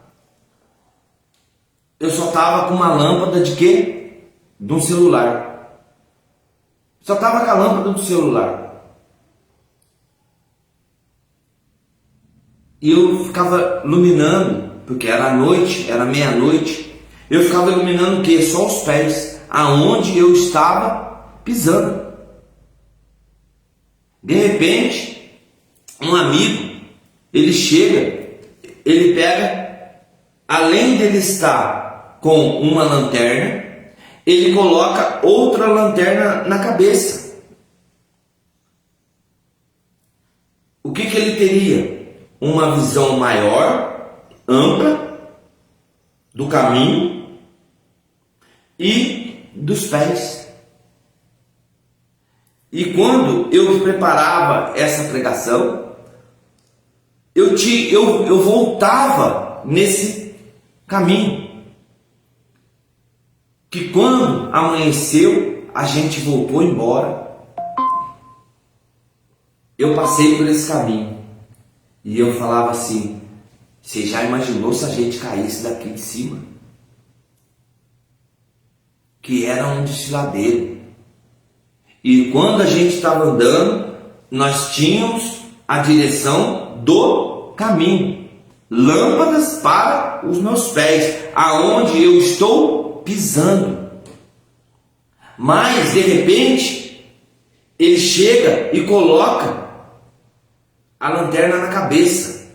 eu só estava com uma lâmpada de quê? De um celular. Só estava com a lâmpada do celular. E eu ficava iluminando, porque era noite, era meia-noite. Eu ficava iluminando o quê? Só os pés, aonde eu estava pisando. De repente, Um amigo, ele chega, ele pega, além dele estar com uma lanterna, ele coloca outra lanterna na cabeça. O que ele teria? Uma visão maior, ampla, do caminho e dos pés. E quando eu preparava essa pregação, eu voltava nesse caminho. Que quando amanheceu, a gente voltou embora. Eu passei por esse caminho e eu falava assim: você já imaginou se a gente caísse daqui de cima? Que era um desfiladeiro. E quando a gente estava andando, nós tínhamos a direção do caminho, lâmpadas para os meus pés, aonde eu estou pisando. Mas de repente ele chega e coloca a lanterna na cabeça,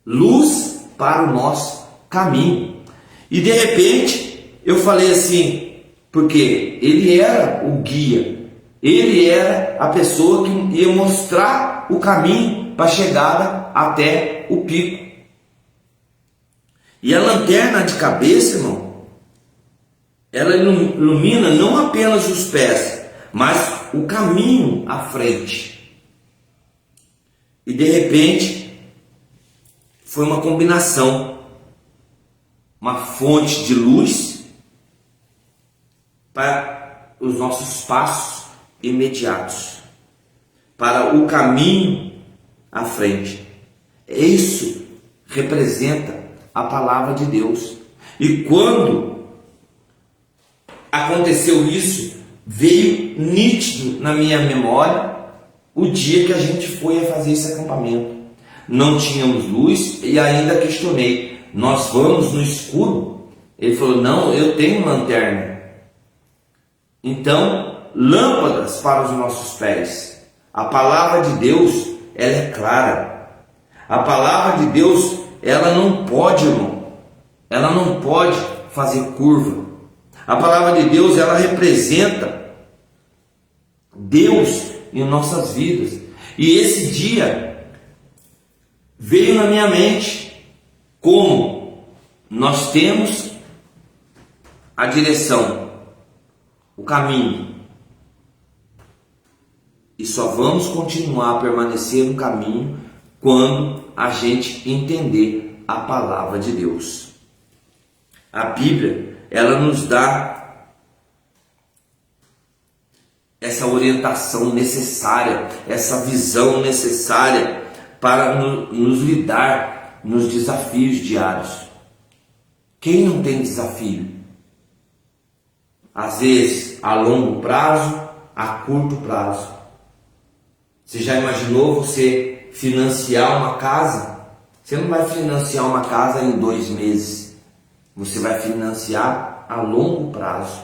luz para o nosso caminho. E de repente eu falei assim, porque ele era o guia, ele era a pessoa que ia mostrar o caminho para a chegada até o pico. E a lanterna de cabeça, irmão, ela ilumina não apenas os pés, mas o caminho à frente. E de repente foi uma combinação, uma fonte de luz para os nossos passos imediatos, para o caminho à frente. Isso representa a palavra de Deus. E quando aconteceu isso, veio nítido na minha memória o dia que a gente foi a fazer esse acampamento. Não tínhamos luz e ainda questionei: nós vamos no escuro? Ele falou: não, eu tenho lanterna. Então, lâmpadas para os nossos pés. A palavra de Deus, ela é clara. A palavra de Deus, ela não pode, irmão, ela não pode fazer curva. A palavra de Deus, ela representa Deus em nossas vidas. E esse dia veio na minha mente como nós temos a direção, o caminho, e só vamos continuar a permanecer no caminho quando a gente entender a palavra de Deus. A Bíblia, ela nos dá essa orientação necessária, essa visão necessária para nos lidar nos desafios diários. Quem não tem desafio? Às vezes a longo prazo, a curto prazo. Você já imaginou você financiar uma casa? Você não vai financiar uma casa em 2 meses. Você vai financiar a longo prazo.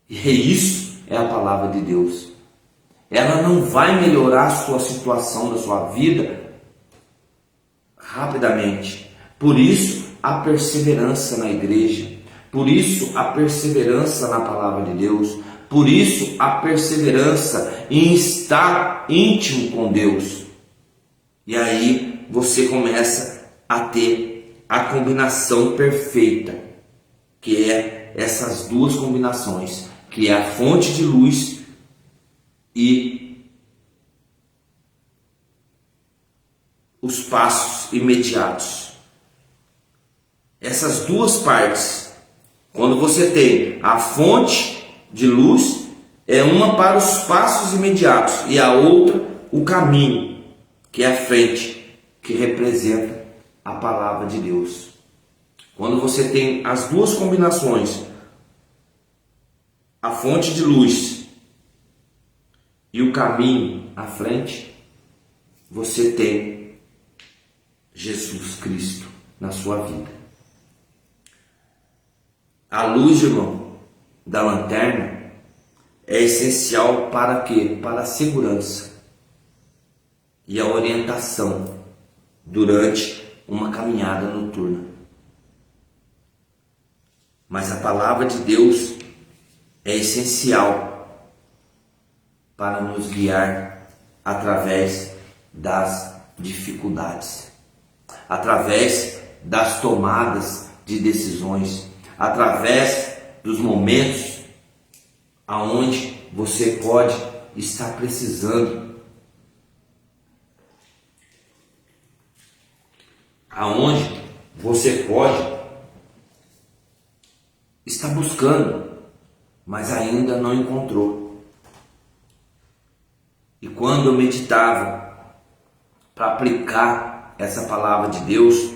E isso é a palavra de Deus. Ela não vai melhorar a sua situação da sua vida rapidamente. Por isso, a perseverança na igreja. Por isso, a perseverança na palavra de Deus. Por isso, a perseverança em estar íntimo com Deus. E aí, você começa a ter a combinação perfeita, que é essas duas combinações, que é a fonte de luz e os passos imediatos. Essas duas partes, quando você tem a fonte de luz, é uma para os passos imediatos e a outra o caminho, que é a frente, que representa a palavra de Deus. Quando você tem as duas combinações, a fonte de luz e o caminho à frente, você tem Jesus Cristo na sua vida. A luz, irmão, da lanterna é essencial para quê? Para a segurança. e a orientação durante uma caminhada noturna. Mas a palavra de Deus é essencial para nos guiar através das dificuldades, através das tomadas de decisões, através dos momentos aonde você pode estar precisando, aonde você pode estar buscando, mas ainda não encontrou. E quando eu meditava para aplicar essa palavra de Deus,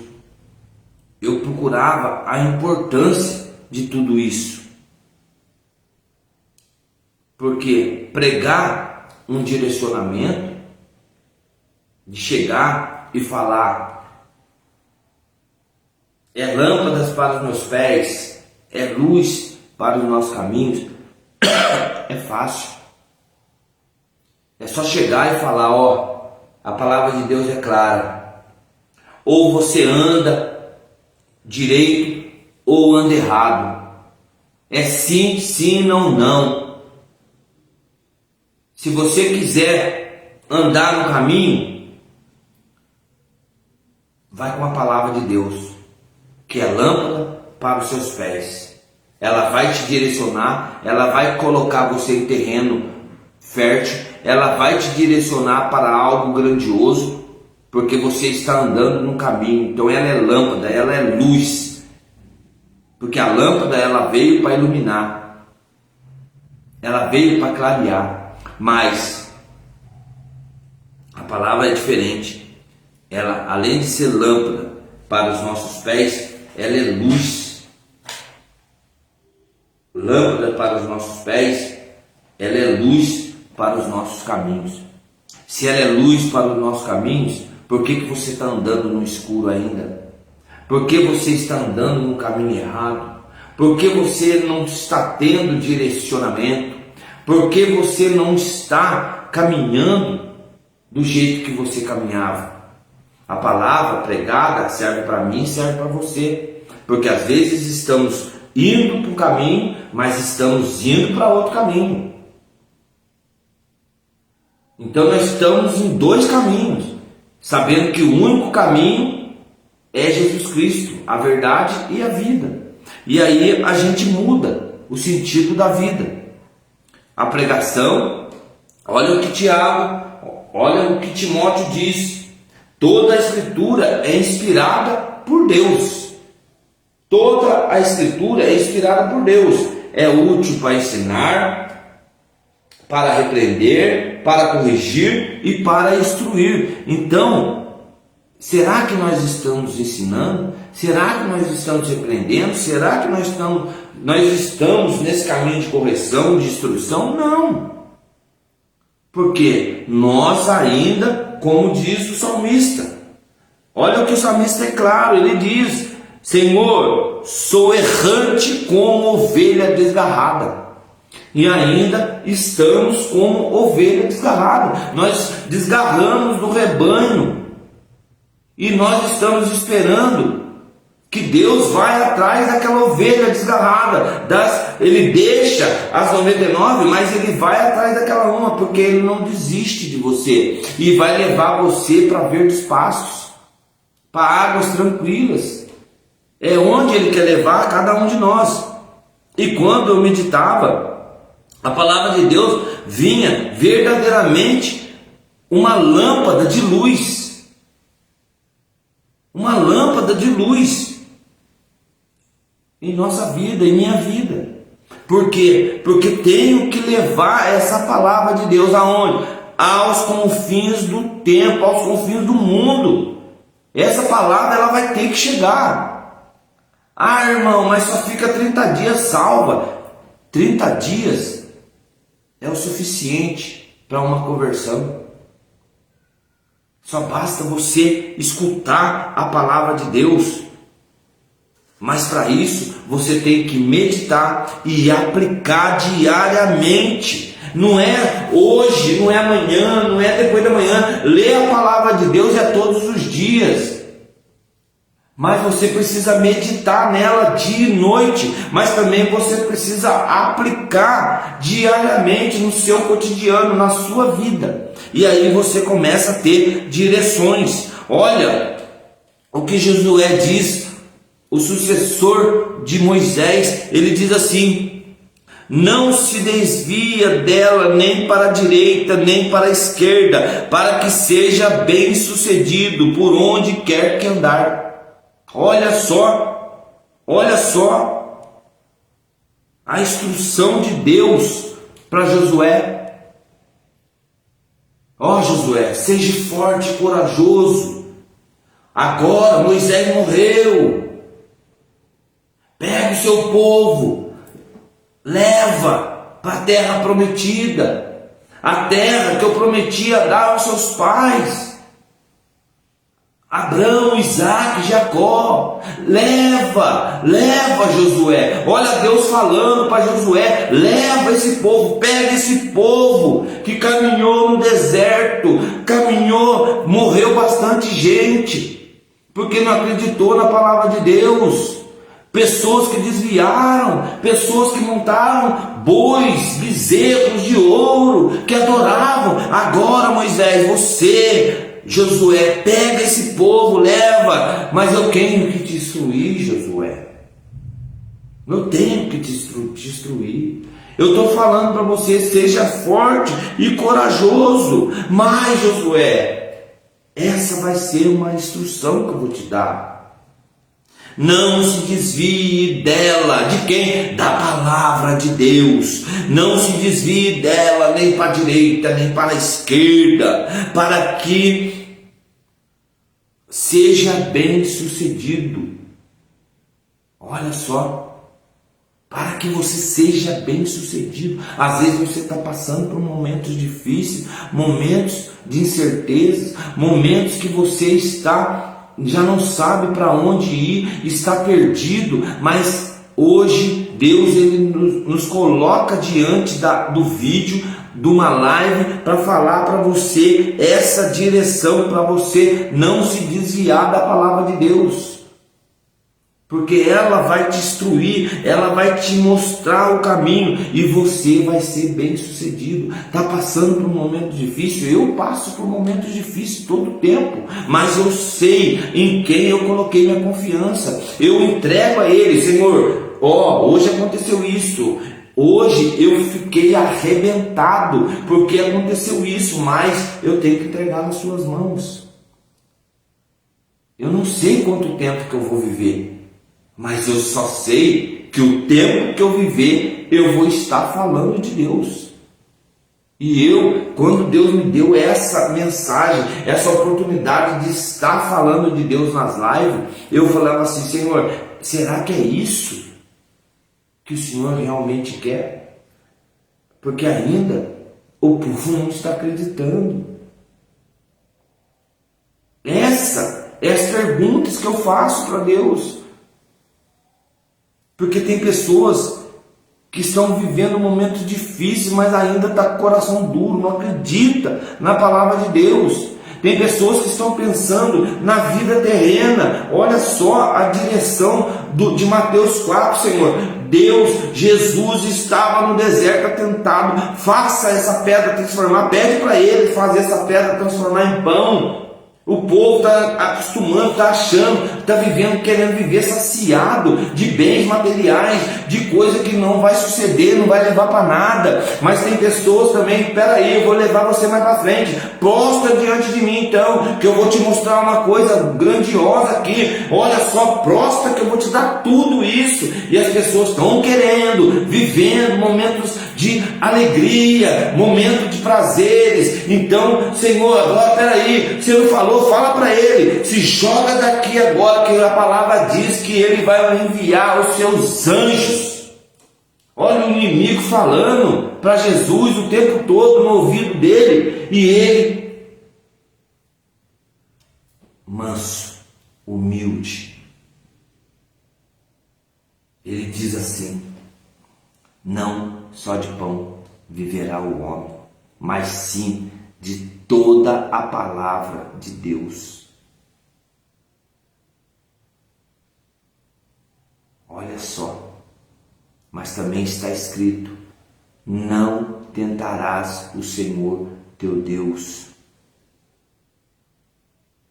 eu procurava a importância de tudo isso. Porque pregar um direcionamento, de chegar e falar, é lâmpadas para os meus pés, é luz para os nossos caminhos, é fácil. É só chegar e falar, ó, a palavra de Deus é clara. Ou você anda direito ou anda errado. É sim, sim, não, não. Se você quiser andar no caminho, vai com a palavra de Deus, que é lâmpada para os seus pés. Ela vai te direcionar, ela vai colocar você em terreno fértil, ela vai te direcionar para algo grandioso, porque você está andando no caminho. Então ela é lâmpada, ela é luz, porque a lâmpada ela veio para iluminar, ela veio para clarear. Mas a palavra é diferente. Ela, além de ser lâmpada para os nossos pés, ela é luz. Lâmpada para os nossos pés, ela é luz para os nossos caminhos. Se ela é luz para os nossos caminhos, por que você está andando no escuro ainda? Por que você está andando no caminho errado? Por que você não está tendo direcionamento? Por que você não está caminhando do jeito que você caminhava? A palavra pregada serve para mim, serve para você. Porque às vezes estamos indo para um caminho, mas estamos indo para outro caminho. Então nós estamos em dois caminhos, sabendo que o único caminho é Jesus Cristo, a verdade e a vida. E aí a gente muda o sentido da vida. A pregação, olha o que Tiago, olha o que Timóteo diz. Toda a escritura é inspirada por Deus. Toda a escritura é inspirada por Deus. É útil para ensinar, para repreender, para corrigir e para instruir. Então, será que nós estamos ensinando? Será que nós estamos repreendendo? Será que nós estamos nesse caminho de correção, de instrução? Não. Porque nós ainda, como diz o salmista, olha o que o salmista é claro, ele diz: Senhor, sou errante como ovelha desgarrada. E ainda estamos como ovelha desgarrada. Nós desgarramos do rebanho e nós estamos esperando que Deus vai atrás daquela ovelha desgarrada. Ele deixa as 99, mas ele vai atrás daquela uma, porque ele não desiste de você e vai levar você para verdes pastos, para águas tranquilas. É onde ele quer levar cada um de nós. E quando eu meditava, a palavra de Deus vinha verdadeiramente uma lâmpada de luz. Uma lâmpada de luz em nossa vida, em minha vida. Por quê? Porque tenho que levar essa palavra de Deus aonde? Aos confins do tempo, aos confins do mundo. Essa palavra ela vai ter que chegar. Ah, irmão, mas só fica 30 dias salva. 30 dias é o suficiente para uma conversão. Só basta você escutar a palavra de Deus. Mas para isso você tem que meditar e aplicar diariamente. Não é hoje, não é amanhã, não é depois da manhã. Lê a palavra de Deus todos os dias. Mas você precisa meditar nela dia e noite. Mas também você precisa aplicar diariamente no seu cotidiano, na sua vida. E aí você começa a ter direções. Olha o que Josué diz, o sucessor de Moisés. Ele diz assim: não se desvia dela nem para a direita nem para a esquerda, para que seja bem sucedido por onde quer que andar. Olha só a instrução de Deus para Josué. Ó Josué, seja forte e corajoso. Agora Moisés morreu. Pega o seu povo, leva para a terra prometida, a terra que eu prometia dar aos seus pais, Abraão, Isaac, Jacó. Leva Josué. Olha Deus falando para Josué: leva esse povo, pega esse povo que caminhou no deserto, caminhou, morreu bastante gente, porque não acreditou na palavra de Deus. Pessoas que desviaram, pessoas que montaram bois, bezerros de ouro, que adoravam. Agora Moisés, você, Josué, pega esse povo, leva. Mas eu tenho que te destruir, Josué. Eu tenho que te destruir. Eu estou falando para você: seja forte e corajoso. Mas Josué, essa vai ser uma instrução que eu vou te dar. Não se desvie dela. De quem? Da palavra de Deus. Não se desvie dela nem para a direita nem para a esquerda, para que seja bem sucedido. Olha só, para que você seja bem sucedido. Às vezes você está passando por momentos difíceis, momentos de incertezas, momentos que você já não sabe para onde ir, está perdido. Mas hoje Deus ele nos coloca diante do vídeo, de uma live, para falar para você essa direção, para você não se desviar da palavra de Deus, porque ela vai te instruir, ela vai te mostrar o caminho e você vai ser bem sucedido. Está passando por um momento difícil? Eu passo por momentos difíceis todo o tempo, mas eu sei em quem eu coloquei minha confiança. Eu entrego a Ele: Senhor, hoje aconteceu isso, hoje eu fiquei arrebentado porque aconteceu isso, mas eu tenho que entregar nas suas mãos. Eu não sei quanto tempo que eu vou viver, mas eu só sei que o tempo que eu viver, eu vou estar falando de Deus. E quando Deus me deu essa mensagem, essa oportunidade de estar falando de Deus nas lives, eu falava assim: Senhor, será que é isso que o Senhor realmente quer? Porque ainda o povo não está acreditando. Essas as perguntas que eu faço para Deus. Porque tem pessoas que estão vivendo momentos difíceis, mas ainda está com o coração duro, não acredita na palavra de Deus. Tem pessoas que estão pensando na vida terrena. Olha só a direção de Mateus 4, Senhor. Jesus estava no deserto atentado. Faça essa pedra transformar. Pede para Ele fazer essa pedra transformar em pão. O povo está acostumando, está achando, está vivendo, querendo viver saciado de bens materiais, de coisa que não vai suceder, não vai levar para nada. Mas tem pessoas também: peraí, eu vou levar você mais para frente, prostra diante de mim então, que eu vou te mostrar uma coisa grandiosa aqui. Olha só, prostra que eu vou te dar tudo isso. E as pessoas estão querendo, vivendo momentos de alegria, momentos de prazeres. Então, Senhor, agora peraí, você não falou? Fala para Ele: se joga daqui agora, que a palavra diz que Ele vai enviar os seus anjos. Olha o inimigo falando para Jesus o tempo todo no ouvido dele, e ele, manso, humilde, ele diz assim: não só de pão viverá o homem, mas sim de toda a palavra de Deus. Olha só, mas também está escrito: não tentarás o Senhor teu Deus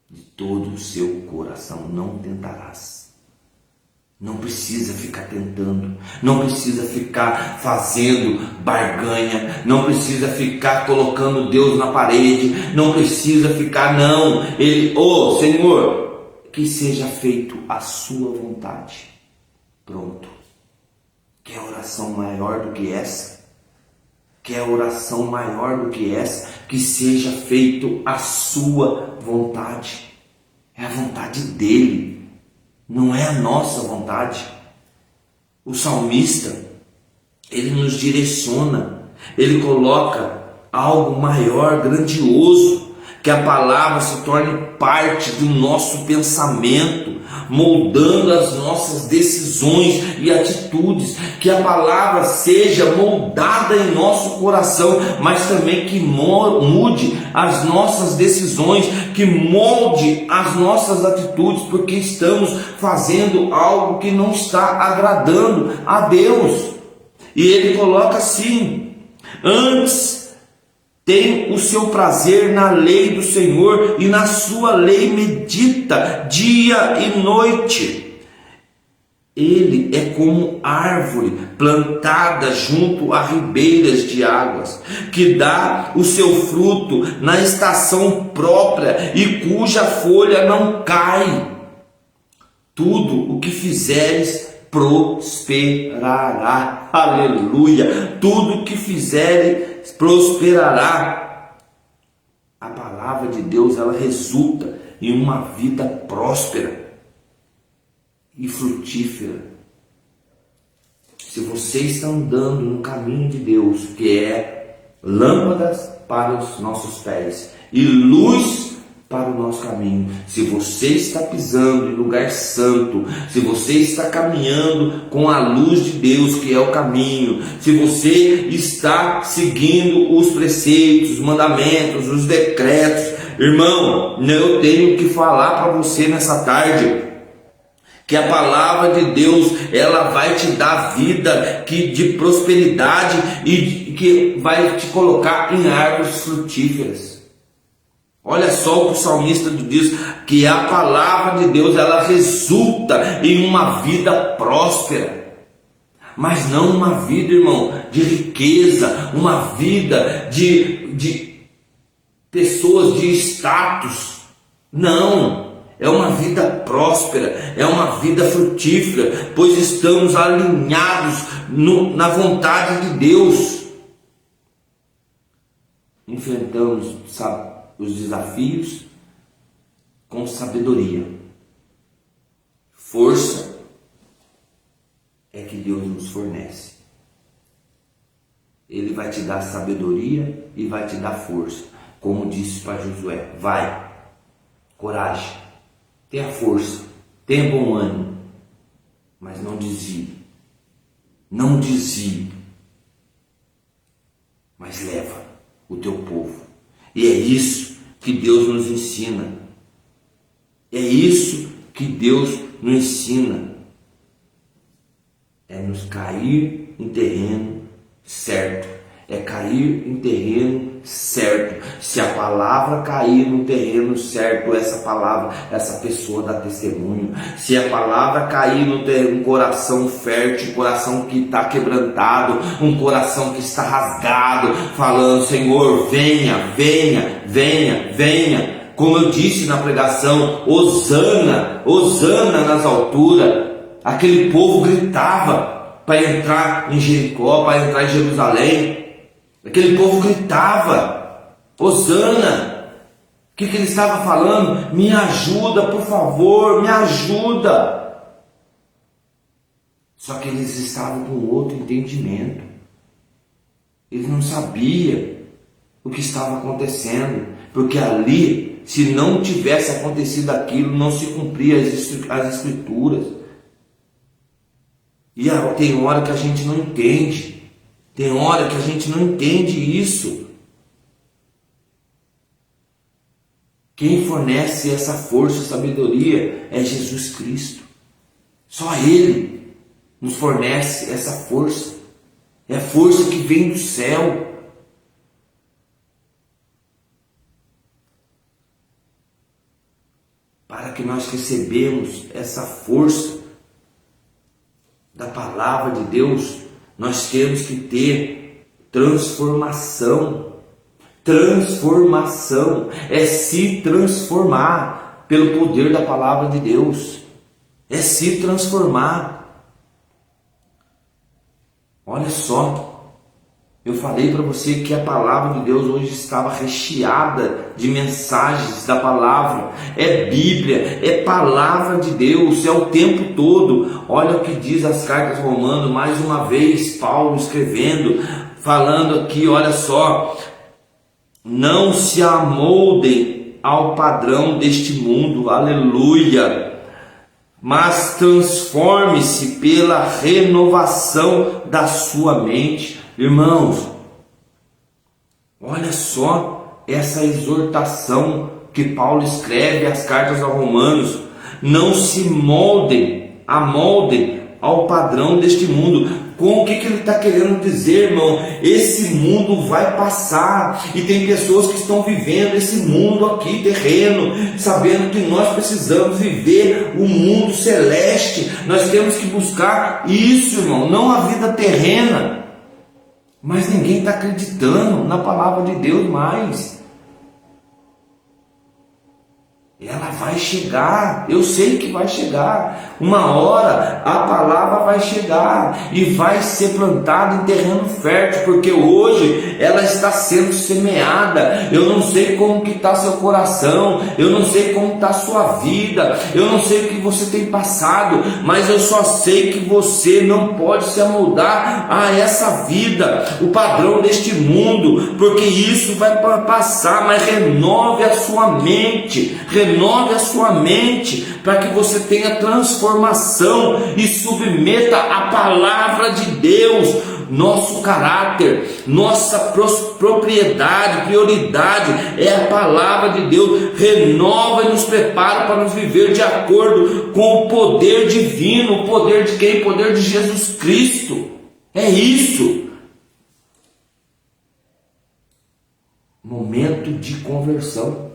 de todo o seu coração, não tentarás. Não precisa ficar tentando, não precisa ficar fazendo barganha, não precisa ficar colocando Deus na parede, não precisa ficar, não. Senhor, que seja feito a sua vontade. Pronto. Quer oração maior do que essa? Quer oração maior do que essa? Que seja feito a sua vontade. É a vontade dele, não é a nossa vontade. O salmista, ele nos direciona, ele coloca algo maior, grandioso, que a palavra se torne parte do nosso pensamento, moldando as nossas decisões e atitudes, que a palavra seja moldada em nosso coração, mas também que mude as nossas decisões, que molde as nossas atitudes, porque estamos fazendo algo que não está agradando a Deus. E ele coloca assim: antes tem o seu prazer na lei do Senhor, e na sua lei medita dia e noite. Ele é como árvore plantada junto a ribeiras de águas, que dá o seu fruto na estação própria e cuja folha não cai. Tudo o que fizeres prosperará. Aleluia! Tudo o que fizeres prosperará. A palavra de Deus, ela resulta em uma vida próspera e frutífera. Se você está andando no caminho de Deus, que é lâmpadas para os nossos pés e luz para o nosso caminho, se você está pisando em lugar santo, se você está caminhando com a luz de Deus, que é o caminho, se você está seguindo os preceitos, os mandamentos, os decretos, irmão, eu tenho que falar para você nessa tarde que a palavra de Deus, ela vai te dar vida de prosperidade e que vai te colocar em árvores frutíferas. Olha só o que o salmista diz, que a palavra de Deus, ela resulta em uma vida próspera. Mas não uma vida, irmão, de riqueza, uma vida de pessoas de status. Não, é uma vida próspera, é uma vida frutífera, pois estamos alinhados na vontade de Deus. Enfrentamos, os desafios com sabedoria. Força é que Deus nos fornece. Ele vai te dar sabedoria e vai te dar força. Como disse para Josué: vai, coragem, tenha força, tenha bom ânimo, mas não desvie. Não desvie, mas leva o teu povo. E é isso que Deus nos ensina. É isso que Deus nos ensina. É nos cair em terreno certo. É cair em terreno certo. Se a palavra cair no terreno certo, essa pessoa dá testemunho. Se a palavra cair no coração fértil, coração que está quebrantado, um coração que está rasgado, falando: Senhor, venha, venha, venha, venha. Como eu disse na pregação, Hosana, Hosana nas alturas. Aquele povo gritava para entrar em Jericó, para entrar em Jerusalém. Aquele povo gritava: Hosana. O que ele estava falando? Me ajuda, por favor, me ajuda. Só que eles estavam com outro entendimento. Eles não sabiam o que estava acontecendo, porque ali, se não tivesse acontecido aquilo, não se cumpria as escrituras. E tem hora que a gente não entende. Tem hora que a gente não entende isso. Quem fornece essa força e sabedoria é Jesus Cristo. Só Ele nos fornece essa força. É a força que vem do céu. Para que nós recebemos essa força da palavra de Deus, nós temos que ter transformação. Transformação é se transformar pelo poder da palavra de Deus. É se transformar. Olha só. Eu falei para você que a palavra de Deus hoje estava recheada de mensagens da palavra. É Bíblia, é palavra de Deus, é o tempo todo. Olha o que diz as cartas romanas, mais uma vez, Paulo escrevendo, falando aqui, olha só. Não se amoldem ao padrão deste mundo, aleluia. Mas transforme-se pela renovação da sua mente. Irmãos, olha só essa exortação que Paulo escreve às cartas aos Romanos. Não se amoldem ao padrão deste mundo. Com o que ele está querendo dizer, irmão? Esse mundo vai passar e tem pessoas que estão vivendo esse mundo aqui terreno, sabendo que nós precisamos viver o mundo celeste. Nós temos que buscar isso, irmão, não a vida terrena. Mas ninguém está acreditando na palavra de Deus mais. Ela vai chegar, eu sei que vai chegar. Uma hora a palavra vai chegar e vai ser plantada em terreno fértil, porque hoje ela está sendo semeada. Eu não sei como que está seu coração, eu não sei como está sua vida, eu não sei o que você tem passado, mas eu só sei que você não pode se amoldar a essa vida, o padrão deste mundo, porque isso vai passar. Mas renove a sua mente, renove a sua mente, para que você tenha transformação e submeta a palavra de Deus. Nosso caráter, nossa propriedade, prioridade é a palavra de Deus. Renova e nos prepara para nos viver de acordo com o poder divino. O poder de quem? O poder de Jesus Cristo. É isso. Momento de conversão.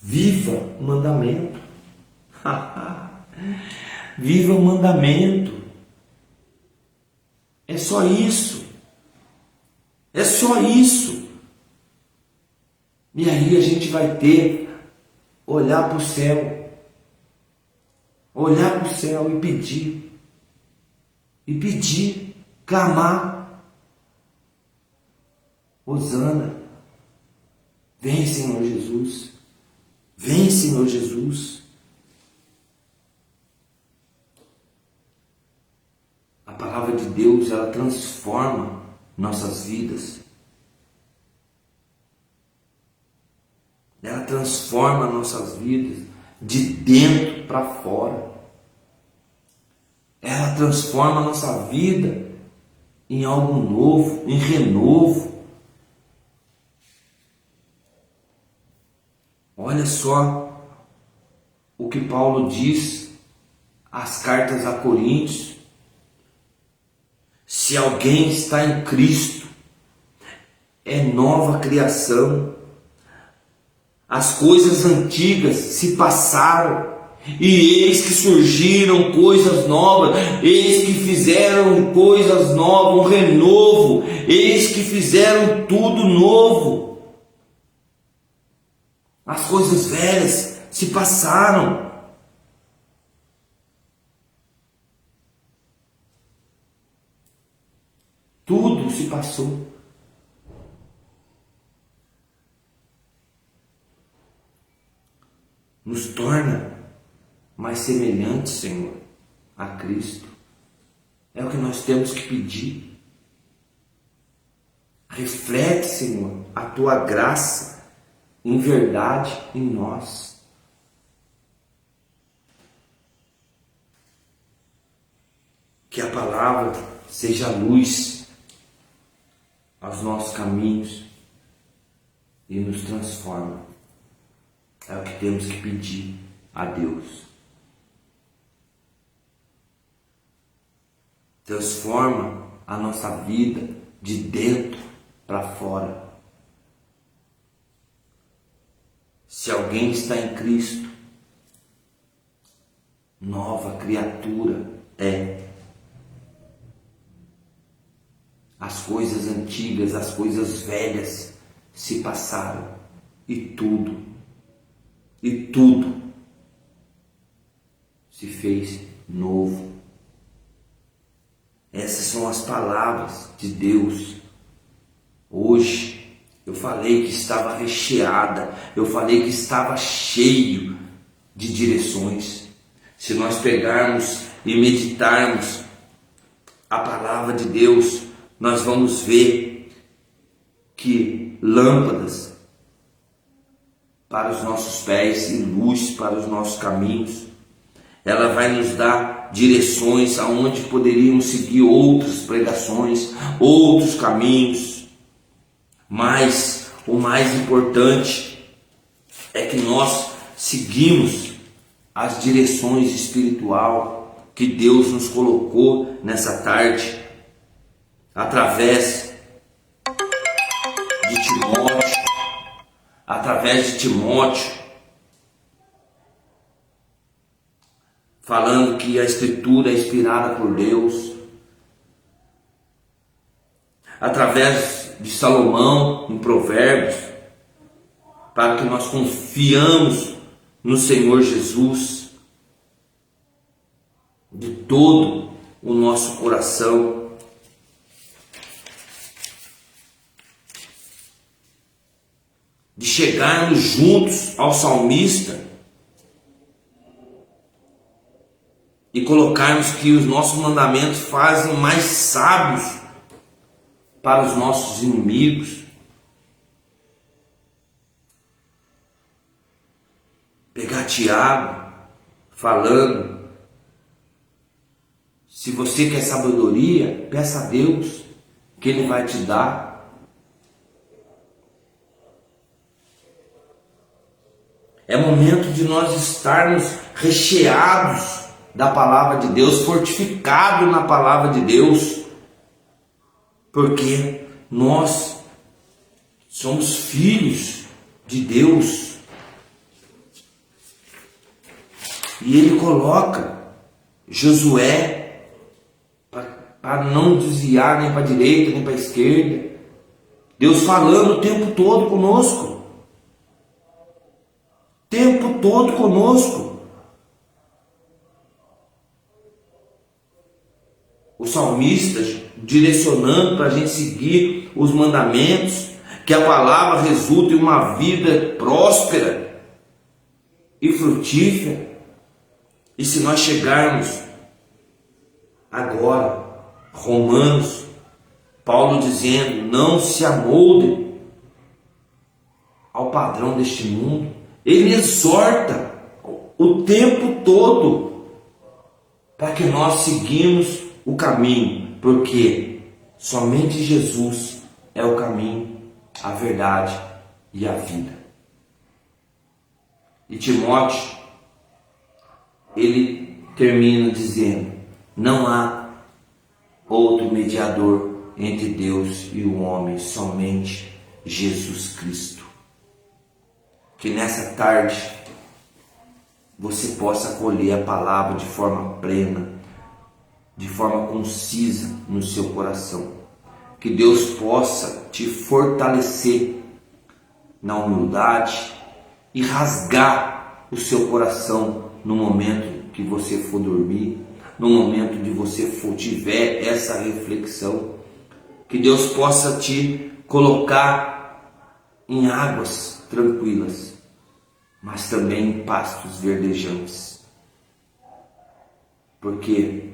Viva o mandamento. Viva o mandamento. É só isso. É só isso. E aí a gente vai ter olhar para o céu. Olhar para o céu e pedir. E pedir, clamar. Hosana. Vem, Senhor Jesus. Vem, Senhor Jesus. A palavra de Deus, ela transforma nossas vidas. Ela transforma nossas vidas de dentro para fora. Ela transforma a nossa vida em algo novo, em renovo. Olha só o que Paulo diz às cartas a Coríntios. Se alguém está em Cristo, é nova criação. As coisas antigas se passaram, e eis que surgiram coisas novas. Eis que fizeram coisas novas, um renovo. Eis que fizeram tudo novo. As coisas velhas se passaram. Tudo se passou. Nos torna mais semelhantes, Senhor, a Cristo. É o que nós temos que pedir. Reflete, Senhor, a tua graça em verdade em nós. Que a palavra seja luz aos nossos caminhos e nos transforma. É o que temos que pedir a Deus. Transforma a nossa vida de dentro para fora. Se alguém está em Cristo, nova criatura é. As coisas antigas, as coisas velhas se passaram e tudo se fez novo. Essas são as palavras de Deus. Hoje eu falei que estava recheada, eu falei que estava cheio de direções. Se nós pegarmos e meditarmos a palavra de Deus, nós vamos ver que lâmpadas para os nossos pés e luz para os nossos caminhos. Ela vai nos dar direções aonde poderíamos seguir outras pregações, outros caminhos. Mas o mais importante é que nós seguimos as direções espiritual que Deus nos colocou nessa tarde, através de Timóteo, falando que a Escritura é inspirada por Deus, através de Salomão em Provérbios, para que nós confiamos no Senhor Jesus de todo o nosso coração. De chegarmos juntos ao salmista e colocarmos que os nossos mandamentos fazem mais sábios para os nossos inimigos. Pegar Tiago falando: se você quer sabedoria, peça a Deus que Ele vai te dar. É momento de nós estarmos recheados da palavra de Deus, fortificados na palavra de Deus, porque nós somos filhos de Deus. E Ele coloca Josué para não desviar nem para a direita nem para a esquerda. Deus falando o tempo todo conosco. Tempo todo conosco. O salmista direcionando para a gente seguir os mandamentos, que a palavra resulte em uma vida próspera e frutífera. E se nós chegarmos agora, Romanos, Paulo dizendo: não se amoldem ao padrão deste mundo. Ele exorta o tempo todo para que nós seguimos o caminho, porque somente Jesus é o caminho, a verdade e a vida. E Timóteo, ele termina dizendo: não há outro mediador entre Deus e o homem, somente Jesus Cristo. Que nessa tarde você possa acolher a palavra de forma plena, de forma concisa no seu coração. Que Deus possa te fortalecer na humildade e rasgar o seu coração no momento que você for dormir, no momento que você tiver essa reflexão. Que Deus possa te colocar em águas tranquilas, mas também em pastos verdejantes. Porque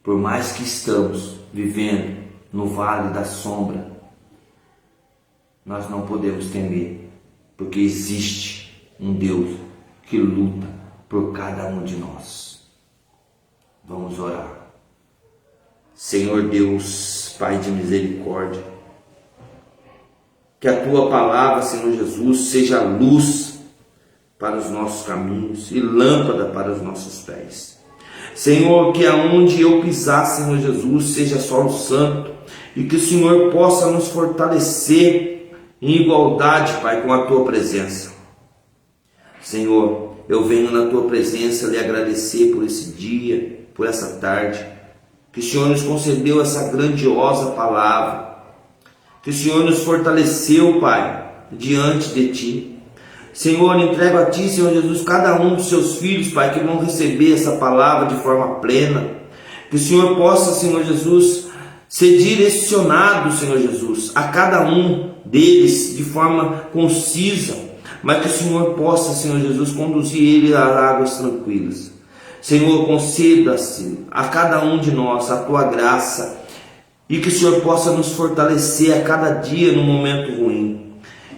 por mais que estamos vivendo no vale da sombra, nós não podemos temer, porque existe um Deus que luta por cada um de nós. Vamos orar. Senhor Deus, Pai de misericórdia, que a Tua palavra, Senhor Jesus, seja luz para os nossos caminhos e lâmpada para os nossos pés. Senhor, que aonde eu pisar, Senhor Jesus, seja solo santo e que o Senhor possa nos fortalecer em igualdade, Pai, com a Tua presença. Senhor, eu venho na Tua presença lhe agradecer por esse dia, por essa tarde, que o Senhor nos concedeu essa grandiosa palavra, que o Senhor nos fortaleceu, Pai, diante de Ti. Senhor, entrego a Ti, Senhor Jesus, cada um dos Seus filhos, Pai, que vão receber essa palavra de forma plena. Que o Senhor possa, Senhor Jesus, ser direcionado, Senhor Jesus, a cada um deles de forma concisa, mas que o Senhor possa, Senhor Jesus, conduzir ele a águas tranquilas. Senhor, conceda-se a cada um de nós a Tua graça e que o Senhor possa nos fortalecer a cada dia no momento ruim.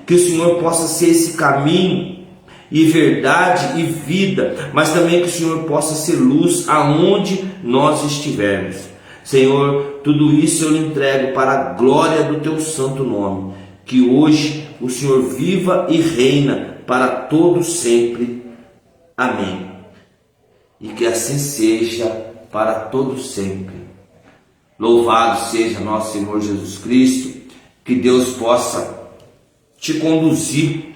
Que o Senhor possa ser esse caminho e verdade e vida, mas também que o Senhor possa ser luz aonde nós estivermos. Senhor, tudo isso eu lhe entrego para a glória do Teu santo nome. Que hoje o Senhor viva e reina para todo sempre. Amém. E que assim seja para todo sempre. Louvado seja nosso Senhor Jesus Cristo. Que Deus possa te conduzir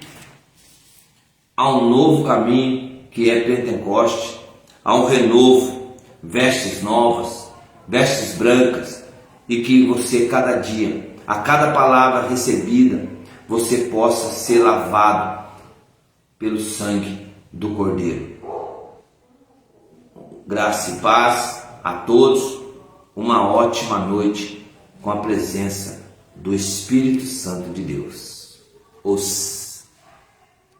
a um novo caminho que é Pentecoste, a um renovo, vestes novas, vestes brancas, e que você cada dia, a cada palavra recebida, você possa ser lavado pelo sangue do Cordeiro. Graça e paz a todos, uma ótima noite com a presença do Espírito Santo de Deus. Os